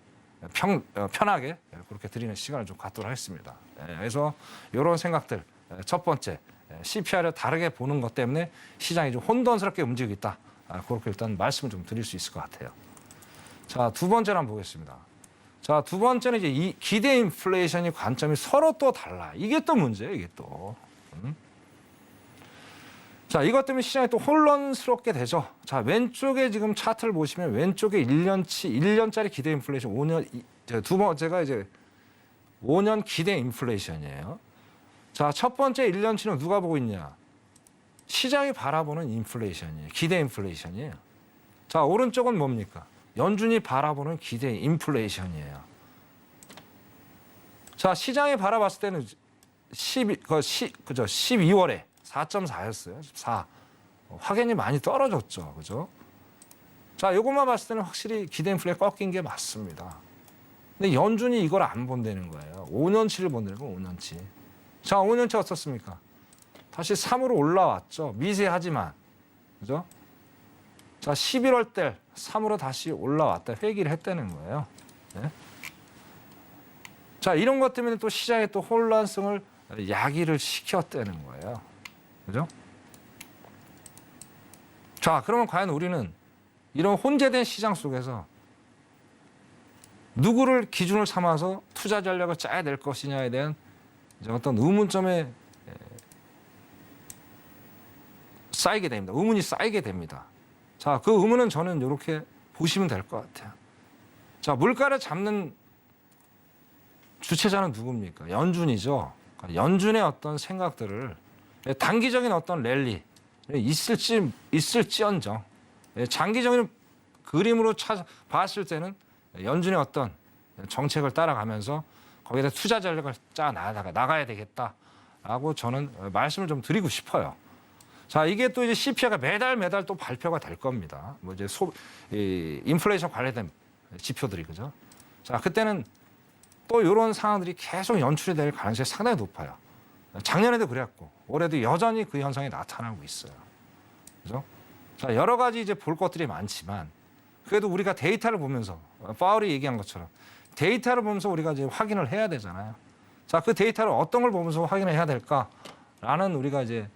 편하게 그렇게 드리는 시간을 좀 갖도록 하겠습니다. 그래서 이런 생각들 첫 번째 CPI를 다르게 보는 것 때문에 시장이 좀 혼돈스럽게 움직이고 있다. 그렇게 일단 말씀을 좀 드릴 수 있을 것 같아요. 자, 두 번째를 한번 보겠습니다. 자, 두 번째는 이제 이 기대 인플레이션이 관점이 서로 또 달라. 이게 또 문제예요, 이게 또. 자, 이것 때문에 시장이 또 혼란스럽게 되죠. 자, 왼쪽에 지금 차트를 보시면 왼쪽에 1년짜리 기대 인플레이션 5년, 두 번째가 이제 5년 기대 인플레이션이에요. 자, 첫 번째 1년치는 누가 보고 있냐? 시장이 바라보는 인플레이션이에요. 기대 인플레이션이에요. 자, 오른쪽은 뭡니까? 연준이 바라보는 기대 인플레이션이에요. 자, 시장이 바라봤을 때는 12월에 4.4였어요. 4. 확연히 많이 떨어졌죠. 그죠? 자, 이것만 봤을 때는 확실히 기대 인플레가 꺾인 게 맞습니다. 근데 연준이 이걸 안 본다는 거예요. 5년치를 본다는 거 5년치. 자, 5년치 어떻습니까? 다시 3으로 올라왔죠. 미세하지만. 그죠? 자, 11월 때 3으로 다시 올라왔다. 회귀를 했다는 거예요. 네? 자, 이런 것 때문에 또 시장의 또 혼란성을 야기를 시켰다는 거예요. 그죠? 자, 그러면 과연 우리는 이런 혼재된 시장 속에서 누구를 기준을 삼아서 투자 전략을 짜야 될 것이냐에 대한 이제 어떤 의문점에 쌓이게 됩니다. 의문이 쌓이게 됩니다. 자, 그 의문은 저는 이렇게 보시면 될 것 같아요. 자, 물가를 잡는 주체자는 누굽니까? 연준이죠. 그러니까 연준의 어떤 생각들을 단기적인 어떤 랠리 있을지언정 장기적인 그림으로 봤을 때는 연준의 어떤 정책을 따라가면서 거기다 투자 전략을 짜 나가야 되겠다라고 저는 말씀을 좀 드리고 싶어요. 자, 이게 또 이제 CPI가 매달 또 발표가 될 겁니다. 뭐 이제 인플레이션 관련된 지표들이 그죠? 자, 그때는 또 이런 상황들이 계속 연출이 될 가능성이 상당히 높아요. 작년에도 그랬고 올해도 여전히 그 현상이 나타나고 있어요. 그죠? 자, 여러 가지 이제 볼 것들이 많지만 그래도 우리가 데이터를 보면서 파울이 얘기한 것처럼 데이터를 보면서 우리가 이제 확인을 해야 되잖아요. 자, 그 데이터를 어떤 걸 보면서 확인을 해야 될까라는 우리가 이제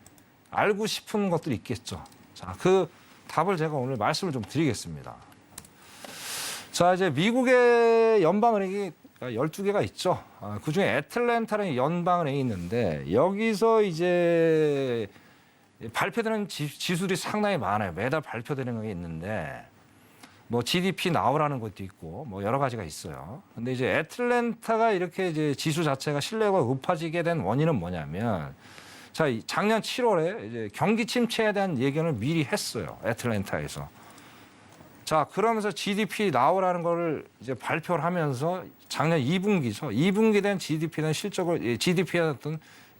알고 싶은 것들이 있겠죠. 자, 그 답을 제가 오늘 말씀을 좀 드리겠습니다. 자, 이제 미국의 연방은행이 12개가 있죠. 그중에 애틀랜타라는 연방은행이 있는데 여기서 이제 발표되는 지수들이 상당히 많아요. 매달 발표되는 게 있는데 뭐 GDP 나오라는 것도 있고 뭐 여러 가지가 있어요. 근데 이제 애틀랜타가 이렇게 이제 지수 자체가 신뢰가 높아지게 된 원인은 뭐냐면 자, 작년 7월에 이제 경기 침체에 대한 예견을 미리 했어요. 애틀랜타에서. 자, 그러면서 GDP 나오라는 거를 이제 발표를 하면서 작년 2분기죠. 2분기 된 GDP에 대한 GDP에 대한 어떤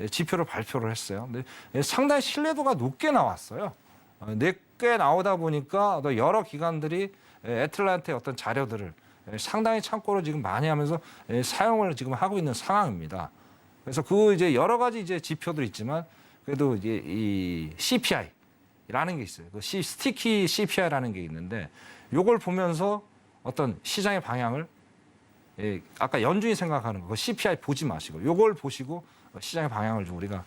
지표를 발표를 했어요. 근데 상당히 신뢰도가 높게 나왔어요. 높게 나오다 보니까 또 여러 기관들이 애틀랜타의 어떤 자료들을 상당히 참고로 지금 많이 하면서 사용을 지금 하고 있는 상황입니다. 그래서 그 이제 여러 가지 이제 지표도 있지만 그래도 이제 이 CPI라는 게 있어요. 그 스티키 CPI라는 게 있는데 요걸 보면서 어떤 시장의 방향을 아까 연준이 생각하는 거 CPI 보지 마시고 요걸 보시고 시장의 방향을 좀 우리가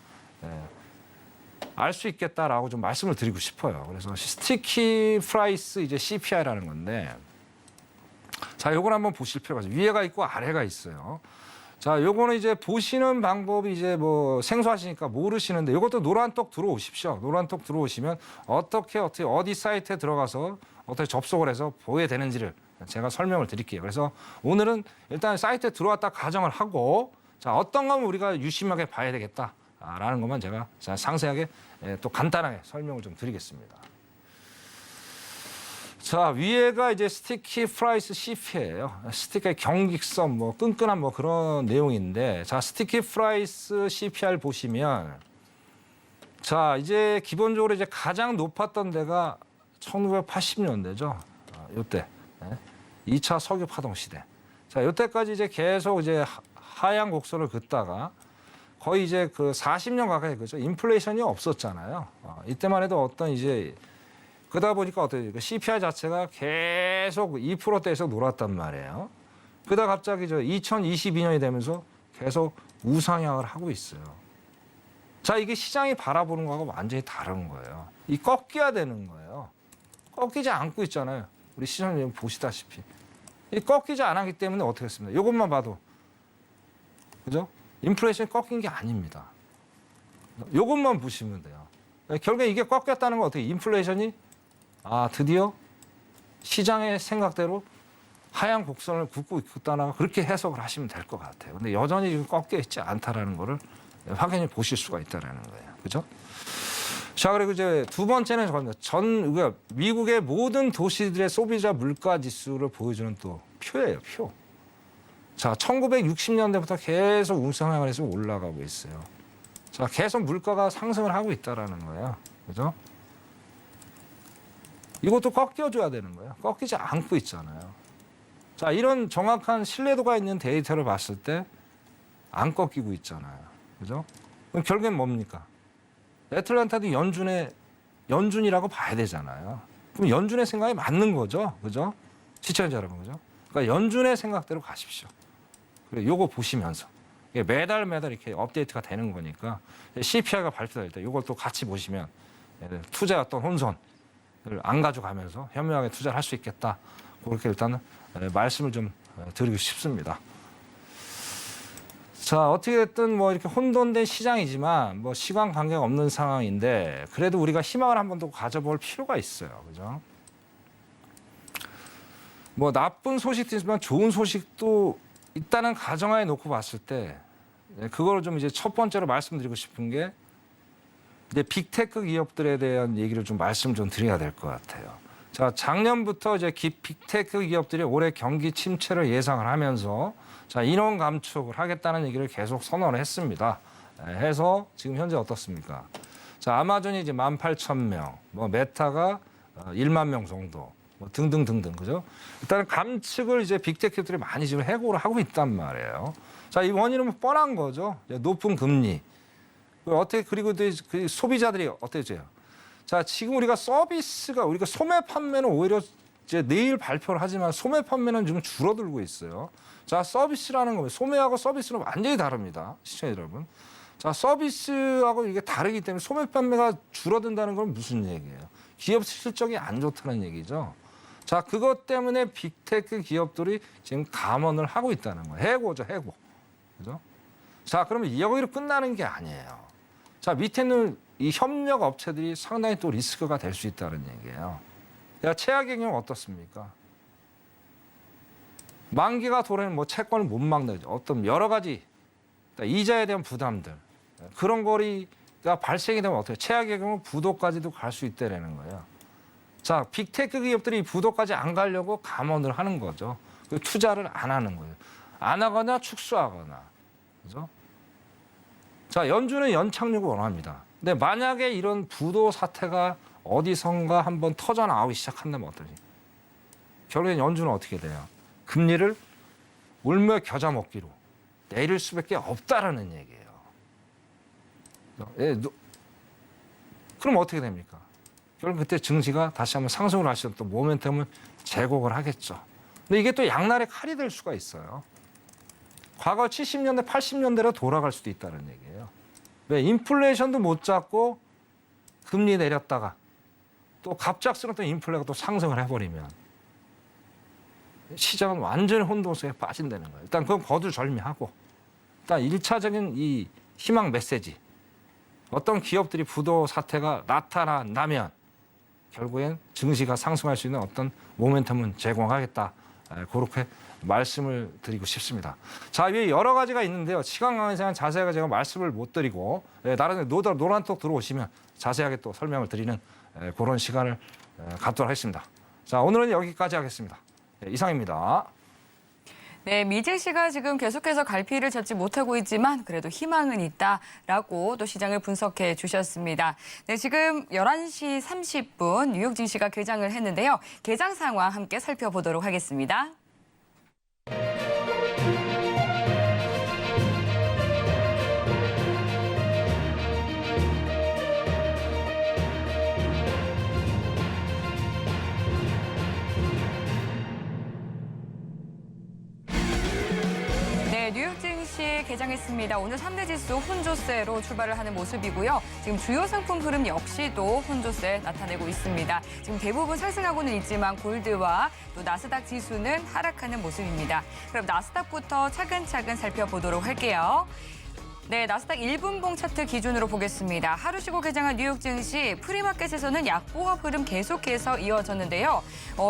알 수 있겠다라고 좀 말씀을 드리고 싶어요. 그래서 스티키 프라이스 이제 CPI라는 건데 자, 요걸 한번 보실 필요가 있어요. 위에가 있고 아래가 있어요. 자, 요거는 이제 보시는 방법이 이제 뭐 생소하시니까 모르시는데 요것도 노란톡 들어오십시오. 노란톡 들어오시면 어떻게 어디 사이트에 들어가서 어떻게 접속을 해서 보게 되는지를 제가 설명을 드릴게요. 그래서 오늘은 일단 사이트에 들어왔다 가정을 하고 자, 어떤 건 우리가 유심하게 봐야 되겠다. 라는 것만 제가 상세하게 또 간단하게 설명을 좀 드리겠습니다. 자, 위에가 이제 스티키 프라이스 CP예요. 스티키의 경직성, 뭐 끈끈한 뭐 그런 내용인데, 자, 스티키 프라이스 CPR 보시면, 자, 이제 기본적으로 이제 가장 높았던 데가 1980년대죠. 요때 2차 석유 파동 시대. 자, 요때까지 이제 계속 이제 하향 곡선을 긋다가 거의 이제 그 40년 가까이 그죠. 인플레이션이 없었잖아요. 이때만 해도 어떤 이제 그러다 보니까 어때요? CPI 자체가 계속 2%대에서 놀았단 말이에요. 그러다 갑자기 2022년이 되면서 계속 우상향을 하고 있어요. 자, 이게 시장이 바라보는 거하고 완전히 다른 거예요. 이 꺾여야 되는 거예요. 꺾이지 않고 있잖아요. 우리 시장님 보시다시피. 이 꺾이지 않았기 때문에 어떻게 했습니까? 이것만 봐도. 그죠? 인플레이션이 꺾인 게 아닙니다. 이것만 보시면 돼요. 결국에 이게 꺾였다는 건 어떻게? 인플레이션이 드디어 시장의 생각대로 하향 곡선을 긋고 있다나 그렇게 해석을 하시면 될 것 같아요. 근데 여전히 지금 꺾여 있지 않다라는 거를 확연히 보실 수가 있다라는 거예요. 그죠? 자, 그리고 이제 두 번째는 그러니까 미국의 모든 도시들의 소비자 물가 지수를 보여주는 또 표예요, 표. 자, 1960년대부터 계속 우상향을 해서 올라가고 있어요. 자, 계속 물가가 상승을 하고 있다라는 거예요. 그죠? 이것도 꺾여줘야 되는 거예요. 꺾이지 않고 있잖아요. 자, 이런 정확한 신뢰도가 있는 데이터를 봤을 때 안 꺾이고 있잖아요. 그죠? 그럼 결국엔 뭡니까? 애틀랜타도 연준이라고 봐야 되잖아요. 그럼 연준의 생각이 맞는 거죠. 그죠? 시청자 여러분, 그죠? 그러니까 연준의 생각대로 가십시오. 그리고 요거 보시면서. 이게 매달 이렇게 업데이트가 되는 거니까 CPI가 발표될 때 요걸 또 같이 보시면 투자의 어떤 혼선을 안 가져가면서 현명하게 투자를 할 수 있겠다. 그렇게 일단은 말씀을 좀 드리고 싶습니다. 자, 어떻게 됐든 뭐 이렇게 혼돈된 시장이지만 뭐 시간 관계가 없는 상황인데 그래도 우리가 희망을 한 번 더 가져볼 필요가 있어요. 그죠? 뭐 나쁜 소식도 있지만 좋은 소식도 있다는 가정하에 놓고 봤을 때 그걸 좀 이제 첫 번째로 말씀드리고 싶은 게 이제 빅테크 기업들에 대한 얘기를 좀 말씀 좀 드려야 될 것 같아요. 자, 작년부터 이제 빅테크 기업들이 올해 경기 침체를 예상을 하면서 자, 인원 감축을 하겠다는 얘기를 계속 선언을 했습니다. 해서 지금 현재 어떻습니까? 자, 아마존이 이제 18,000명, 뭐 메타가 1만 명 정도, 뭐 등등등등, 그죠? 일단은 감축을 이제 빅테크 기업들이 많이 지금 해고를 하고 있단 말이에요. 자, 이 원인은 뭐 뻔한 거죠. 높은 금리. 그리고 그 소비자들이 어떻게 돼요? 자, 지금 우리가 우리가 소매 판매는 오히려 이제 내일 발표를 하지만 소매 판매는 지금 줄어들고 있어요. 자, 서비스라는 거, 소매하고 서비스는 완전히 다릅니다. 시청자 여러분. 자, 서비스하고 이게 다르기 때문에 소매 판매가 줄어든다는 건 무슨 얘기예요? 기업 실적이 안 좋다는 얘기죠. 자, 그것 때문에 빅테크 기업들이 지금 감원을 하고 있다는 거예요. 해고죠, 해고. 그죠? 자, 그러면 여기로 끝나는 게 아니에요. 자, 밑에는 이 협력 업체들이 상당히 또 리스크가 될 수 있다는 얘기예요. 최악의 경우 어떻습니까? 만기가 도래는 뭐 채권을 못 막는 어떤 여러 가지 이자에 대한 부담들 그런 거리가 발생이 되면 어떻게 최악의 경우 부도까지도 갈 수 있다라는 거예요. 자, 빅테크 기업들이 부도까지 안 가려고 감원을 하는 거죠. 그 투자를 안 하는 거예요. 안 하거나 축소하거나, 그죠? 자, 연준은 연착륙을 원합니다. 근데 만약에 이런 부도 사태가 어디선가 한번 터져 나오기 시작한다면 어떠지? 결국엔 연준은 어떻게 돼요? 금리를 울며 겨자 먹기로 내릴 수밖에 없다라는 얘기예요. 그럼 어떻게 됩니까? 결국 그때 증시가 다시 한번 상승을 하시던 또 모멘텀을 제공을 하겠죠. 근데 이게 또 양날의 칼이 될 수가 있어요. 과거 70년대, 80년대로 돌아갈 수도 있다는 얘기예요. 왜? 인플레이션도 못 잡고 금리 내렸다가 또 갑작스러운 또 인플레가 또 상승을 해버리면 시장은 완전히 혼돈세에 빠진다는 거예요. 일단 그건 거두절미하고 일단 1차적인 이 희망 메시지 어떤 기업들이 부도 사태가 나타나면 결국엔 증시가 상승할 수 있는 어떤 모멘텀은 제공하겠다. 그렇게 말씀을 드리고 싶습니다. 자, 위에 여러 가지가 있는데요. 시간 관계상 자세하게 제가 말씀을 못 드리고 나름대로 노란톡 들어오시면 자세하게 또 설명을 드리는 그런 시간을 갖도록 하겠습니다. 자, 오늘은 여기까지 하겠습니다. 이상입니다. 네, 미진 씨가 지금 계속해서 갈피를 잡지 못하고 있지만 그래도 희망은 있다라고 또 시장을 분석해 주셨습니다. 네, 지금 11시 30분 뉴욕 증시가 개장을 했는데요. 개장 상황 함께 살펴보도록 하겠습니다. 네, 뉴욕 증시 개장했습니다. 오늘 3대 지수 혼조세로 출발을 하는 모습이고요. 지금 주요 상품 흐름 역시도 혼조세 나타내고 있습니다. 지금 대부분 상승하고는 있지만 골드와 또 나스닥 지수는 하락하는 모습입니다. 그럼 나스닥부터 차근차근 살펴보도록 할게요. 네, 나스닥 1분봉 차트 기준으로 보겠습니다. 하루 쉬고 개장한 뉴욕 증시 프리마켓에서는 약보합 흐름 계속해서 이어졌는데요.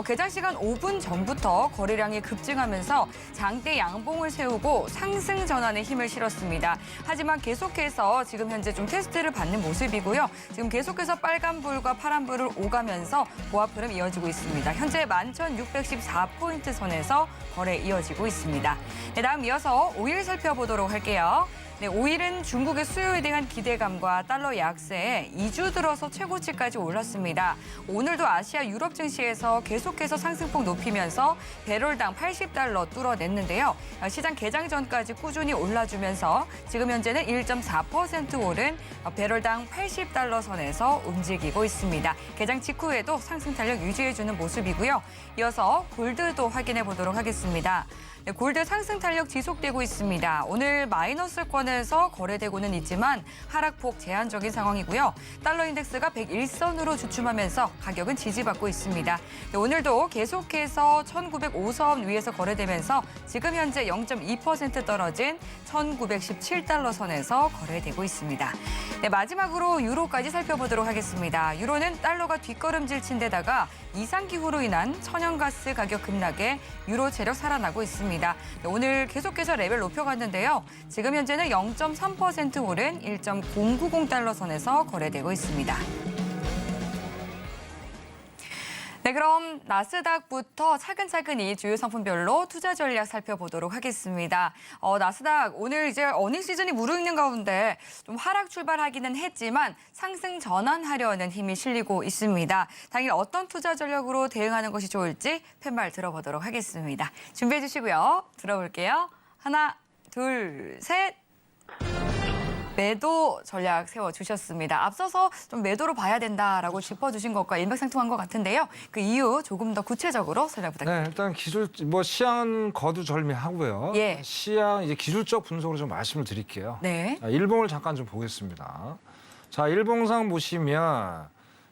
개장 시간 5분 전부터 거래량이 급증하면서 장대 양봉을 세우고 상승 전환에 힘을 실었습니다. 하지만 계속해서 지금 현재 좀 테스트를 받는 모습이고요. 지금 계속해서 빨간불과 파란불을 오가면서 보합 흐름 이어지고 있습니다. 현재 11,614포인트 선에서 거래 이어지고 있습니다. 네, 다음 이어서 5일 살펴보도록 할게요. 네, 5일은 중국의 수요에 대한 기대감과 달러 약세에 2주 들어서 최고치까지 올랐습니다. 오늘도 아시아 유럽 증시에서 계속해서 상승폭 높이면서 배럴당 80달러 뚫어냈는데요. 시장 개장 전까지 꾸준히 올라주면서 지금 현재는 1.4% 오른 배럴당 80달러 선에서 움직이고 있습니다. 개장 직후에도 상승 탄력 유지해주는 모습이고요. 이어서 골드도 확인해 보도록 하겠습니다. 네, 골드 상승 탄력 지속되고 있습니다. 오늘 마이너스권에서 거래되고는 있지만 하락폭 제한적인 상황이고요. 달러 인덱스가 101선으로 주춤하면서 가격은 지지받고 있습니다. 네, 오늘도 계속해서 1905선 위에서 거래되면서 지금 현재 0.2% 떨어진 1917달러 선에서 거래되고 있습니다. 네, 마지막으로 유로까지 살펴보도록 하겠습니다. 유로는 달러가 뒷걸음질 친 데다가 이상기후로 인한 천연가스 가격 급락에 유로 체력 살아나고 있습니다. 네, 오늘 계속해서 레벨 높여갔는데요. 지금 현재는 0.3% 오른 1.090달러 선에서 거래되고 있습니다. 네, 그럼 나스닥부터 차근차근히 주요 상품별로 투자 전략 살펴보도록 하겠습니다. 나스닥 오늘 이제 어닝 시즌이 무르익는 가운데 좀 하락 출발하기는 했지만 상승 전환하려는 힘이 실리고 있습니다. 당일 어떤 투자 전략으로 대응하는 것이 좋을지 팻말 들어보도록 하겠습니다. 준비해 주시고요. 들어볼게요. 하나, 둘, 셋. 매도 전략 세워주셨습니다. 앞서서 좀 매도로 봐야 된다라고 짚어주신 것과 일맥상통한 것 같은데요. 그 이유 조금 더 구체적으로 설명 부탁드립니다. 네, 일단 시향 거두절미하고요. 예. 시향 이제 기술적 분석으로 좀 말씀을 드릴게요. 네. 자, 일봉을 잠깐 좀 보겠습니다. 자, 일봉상 보시면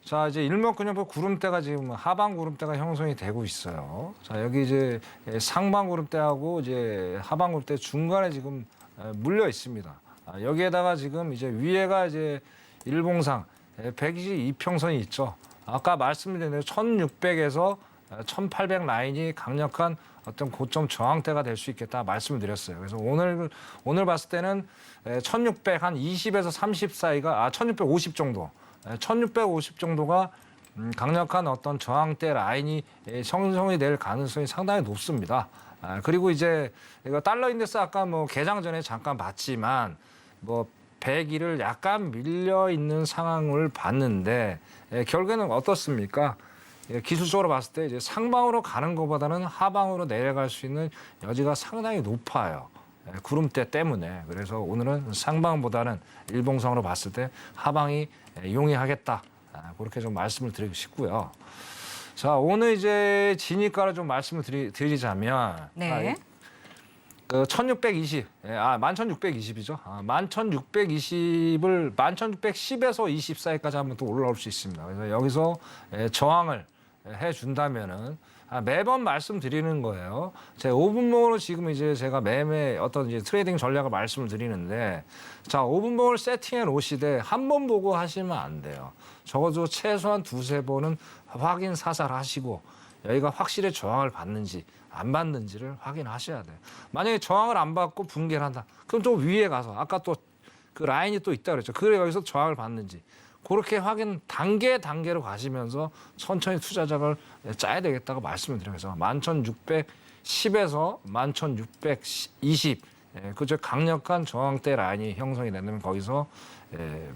자, 이제 일목근엽 구름대가 지금 하방 구름대가 형성이 되고 있어요. 자, 여기 이제 상방 구름대하고 이제 하방 구름대 중간에 지금 물려 있습니다. 여기에다가 지금 이제 위에가 이제 일봉상 122평선이 있죠. 아까 말씀드린 대로 1600에서 1800 라인이 강력한 어떤 고점 저항대가 될 수 있겠다 말씀을 드렸어요. 그래서 오늘 봤을 때는 1600 한 20에서 30 사이가 1650 정도. 1650 정도가 강력한 어떤 저항대 라인이 형성이 될 가능성이 상당히 높습니다. 그리고 이제 이거 달러 인덱스 아까 뭐 개장 전에 잠깐 봤지만 뭐 102를 약간 밀려 있는 상황을 봤는데 결국에는 어떻습니까? 기술적으로 봤을 때 이제 상방으로 가는 것보다는 하방으로 내려갈 수 있는 여지가 상당히 높아요. 구름대 때문에. 그래서 오늘은 상방보다는 일봉상으로 봤을 때 하방이 용이하겠다. 그렇게 좀 말씀을 드리고 싶고요. 자, 오늘 이제 진입가를 좀 말씀을 드리자면 네. 그 1620, 11,620이죠. 11,620을 11,610에서 20 사이까지 한번 또 올라올 수 있습니다. 그래서 여기서 저항을 해준다면은 매번 말씀드리는 거예요. 제 5분봉으로 지금 이제 제가 매매 어떤 이제 트레이딩 전략을 말씀을 드리는데, 자 5분봉을 세팅해 놓으시되 한 번 보고 하시면 안 돼요. 적어도 최소한 두세 번은 확인 사살하시고 여기가 확실히 저항을 받는지 안 받는지를 확인하셔야 돼요. 만약에 저항을 안 받고 붕괴를 한다. 그럼 또 위에 가서 아까 또 그 라인이 또 있다 그랬죠. 그래 여기서 저항을 받는지 그렇게 확인 단계로 가시면서 천천히 투자작을 짜야 되겠다고 말씀을 드리면서 11,610에서 11,620 그저 강력한 저항대 라인이 형성이 된다면 거기서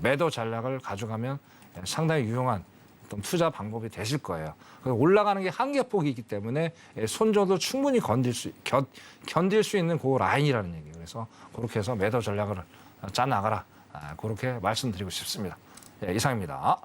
매도 전략을 가져가면 상당히 유용한 어떤 투자 방법이 되실 거예요. 올라가는 게 한계폭이 있기 때문에 손줘도 충분히 견딜 수 있는 그 라인이라는 얘기예요. 그래서 그렇게 해서 매도 전략을 짜 나가라. 그렇게 말씀드리고 싶습니다. 이상입니다.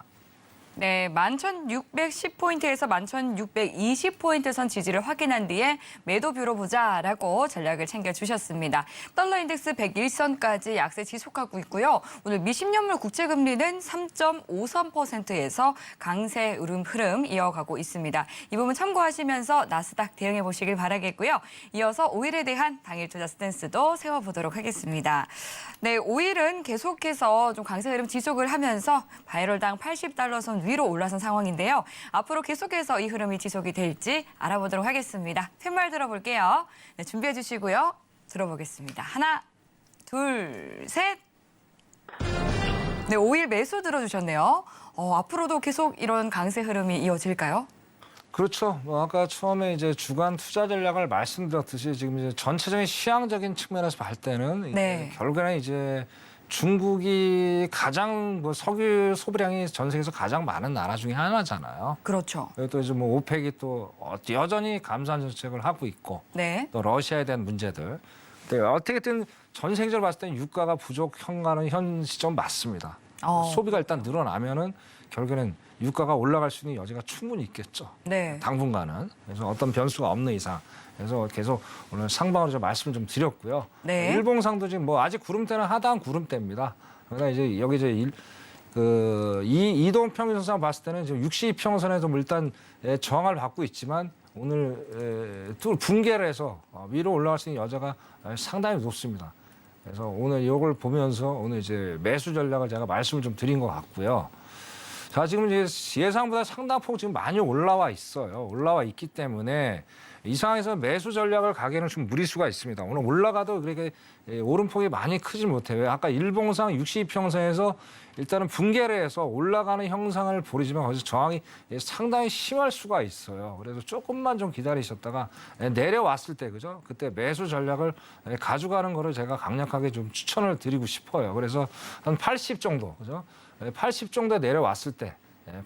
네, 11,610포인트에서 11,620포인트 선 지지를 확인한 뒤에 매도뷰로 보자라고 전략을 챙겨주셨습니다. 달러 인덱스 101선까지 약세 지속하고 있고요. 오늘 미 10년물 국채금리는 3.53%에서 강세 흐름 이어가고 있습니다. 이 부분 참고하시면서 나스닥 대응해 보시길 바라겠고요. 이어서 5일에 대한 당일 투자 스탠스도 세워보도록 하겠습니다. 네, 5일은 계속해서 좀 강세 흐름 지속을 하면서 바이럴당 80달러 선 위로 올라선 상황인데요. 앞으로 계속해서 이 흐름이 지속이 될지 알아보도록 하겠습니다. 팻말 들어볼게요. 네, 준비해 주시고요. 들어보겠습니다. 하나, 둘, 셋. 네, 5일 매수 들어주셨네요. 앞으로도 계속 이런 강세 흐름이 이어질까요? 그렇죠. 아까 처음에 이제 주간 투자 전략을 말씀드렸듯이 지금 이제 전체적인 시황적인 측면에서 볼 때는 네. 결국에는 이제 중국이 가장 석유 소비량이 전 세계에서 가장 많은 나라 중에 하나잖아요. 그렇죠. 그리고 또 이제 오펙이 또 여전히 감산 정책을 하고 있고 네. 또 러시아에 대한 문제들. 근데 어떻게든 전 세계적으로 봤을 때는 유가가 부족한가는 현 시점 맞습니다. 소비가 일단 늘어나면은 결국에는 유가가 올라갈 수 있는 여지가 충분히 있겠죠. 네. 당분간은. 그래서 어떤 변수가 없는 이상. 그래서 계속 오늘 상방으로 좀 말씀을 좀 드렸고요. 네. 일봉상도 지금 아직 구름대는 하단 구름대입니다. 그러니까 이제 여기 이제 이동 평균선상 봤을 때는 지금 62평선에서 일단 저항을 받고 있지만 오늘 또 붕괴를 해서 위로 올라갈 수 있는 여자가 상당히 높습니다. 그래서 오늘 이걸 보면서 오늘 이제 매수 전략을 제가 말씀을 좀 드린 것 같고요. 자, 지금 이제 예상보다 상당폭 지금 많이 올라와 있어요. 올라와 있기 때문에 이 상황에서 매수 전략을 가기에는 좀 무리수가 있습니다. 오늘 올라가도 그렇게 오름폭이 많이 크지 못해요. 아까 일봉상 62평선에서 일단은 붕괴를 해서 올라가는 형상을 보이지만 거기서 저항이 상당히 심할 수가 있어요. 그래서 조금만 좀 기다리셨다가 내려왔을 때, 그죠? 그때 매수 전략을 가져가는 거를 제가 강력하게 좀 추천을 드리고 싶어요. 그래서 한 80 정도, 그죠? 80 정도에 내려왔을 때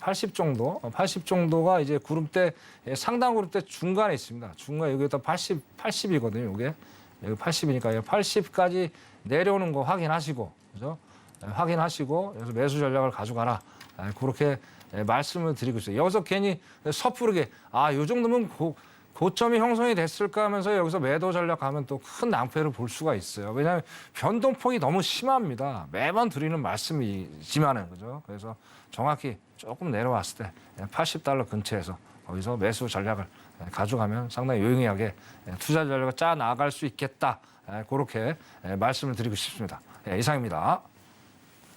80 정도가 이제 구름대 상당 구름대 중간에 있습니다. 중간 여기다 80이거든요. 이게 여기 80이니까 80까지 내려오는 거 확인하시고, 그죠? 확인하시고 그래서 매수 전략을 가져가라. 그렇게 말씀을 드리고 있어요. 여기서 괜히 섣부르게 이 정도면 고점이 형성이 됐을까 하면서 여기서 매도 전략 가면 또 큰 낭패를 볼 수가 있어요. 왜냐하면 변동폭이 너무 심합니다. 매번 드리는 말씀이지만은, 그죠? 그래서 정확히 조금 내려왔을 때 80달러 근처에서 거기서 매수 전략을 가져가면 상당히 유용하게 투자 전략을 짜 나갈 수 있겠다. 그렇게 말씀을 드리고 싶습니다. 이상입니다.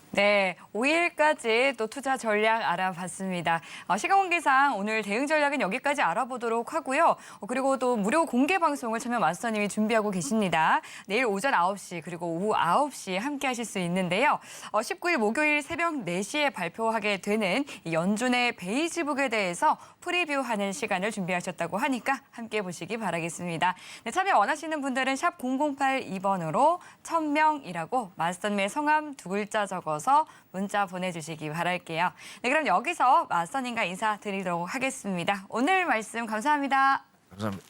네, 5일까지 또 투자 전략 알아봤습니다. 시간 관계상 오늘 대응 전략은 여기까지 알아보도록 하고요. 그리고 또 무료 공개 방송을 참여 마스터님이 준비하고 계십니다. 내일 오전 9시 그리고 오후 9시에 함께 하실 수 있는데요. 19일 목요일 새벽 4시에 발표하게 되는 이 연준의 베이지북에 대해서 프리뷰하는 시간을 준비하셨다고 하니까 함께 보시기 바라겠습니다. 네, 참여 원하시는 분들은 샵 0082번으로 1000명이라고 마스터님의 성함 2글자 적어서 문자 보내주시기 바랄게요. 네, 그럼 여기서 마스터님과 인사드리도록 하겠습니다. 오늘 말씀 감사합니다. 감사합니다.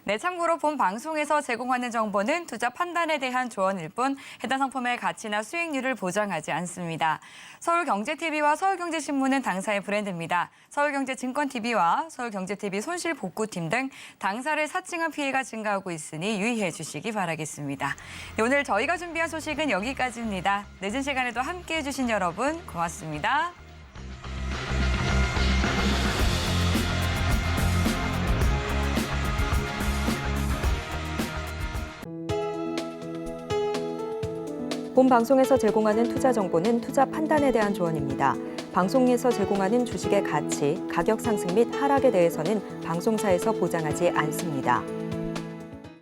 네, 참고로 본 방송에서 제공하는 정보는 투자 판단에 대한 조언일 뿐 해당 상품의 가치나 수익률을 보장하지 않습니다. 서울경제TV와 서울경제신문은 당사의 브랜드입니다. 서울경제증권TV와 서울경제TV 손실복구팀 등 당사를 사칭한 피해가 증가하고 있으니 유의해 주시기 바라겠습니다. 네, 오늘 저희가 준비한 소식은 여기까지입니다. 늦은 시간에도 함께해 주신 여러분 고맙습니다. 본 방송에서 제공하는 투자 정보는 투자 판단에 대한 조언입니다. 방송에서 제공하는 주식의 가치, 가격 상승 및 하락에 대해서는 방송사에서 보장하지 않습니다.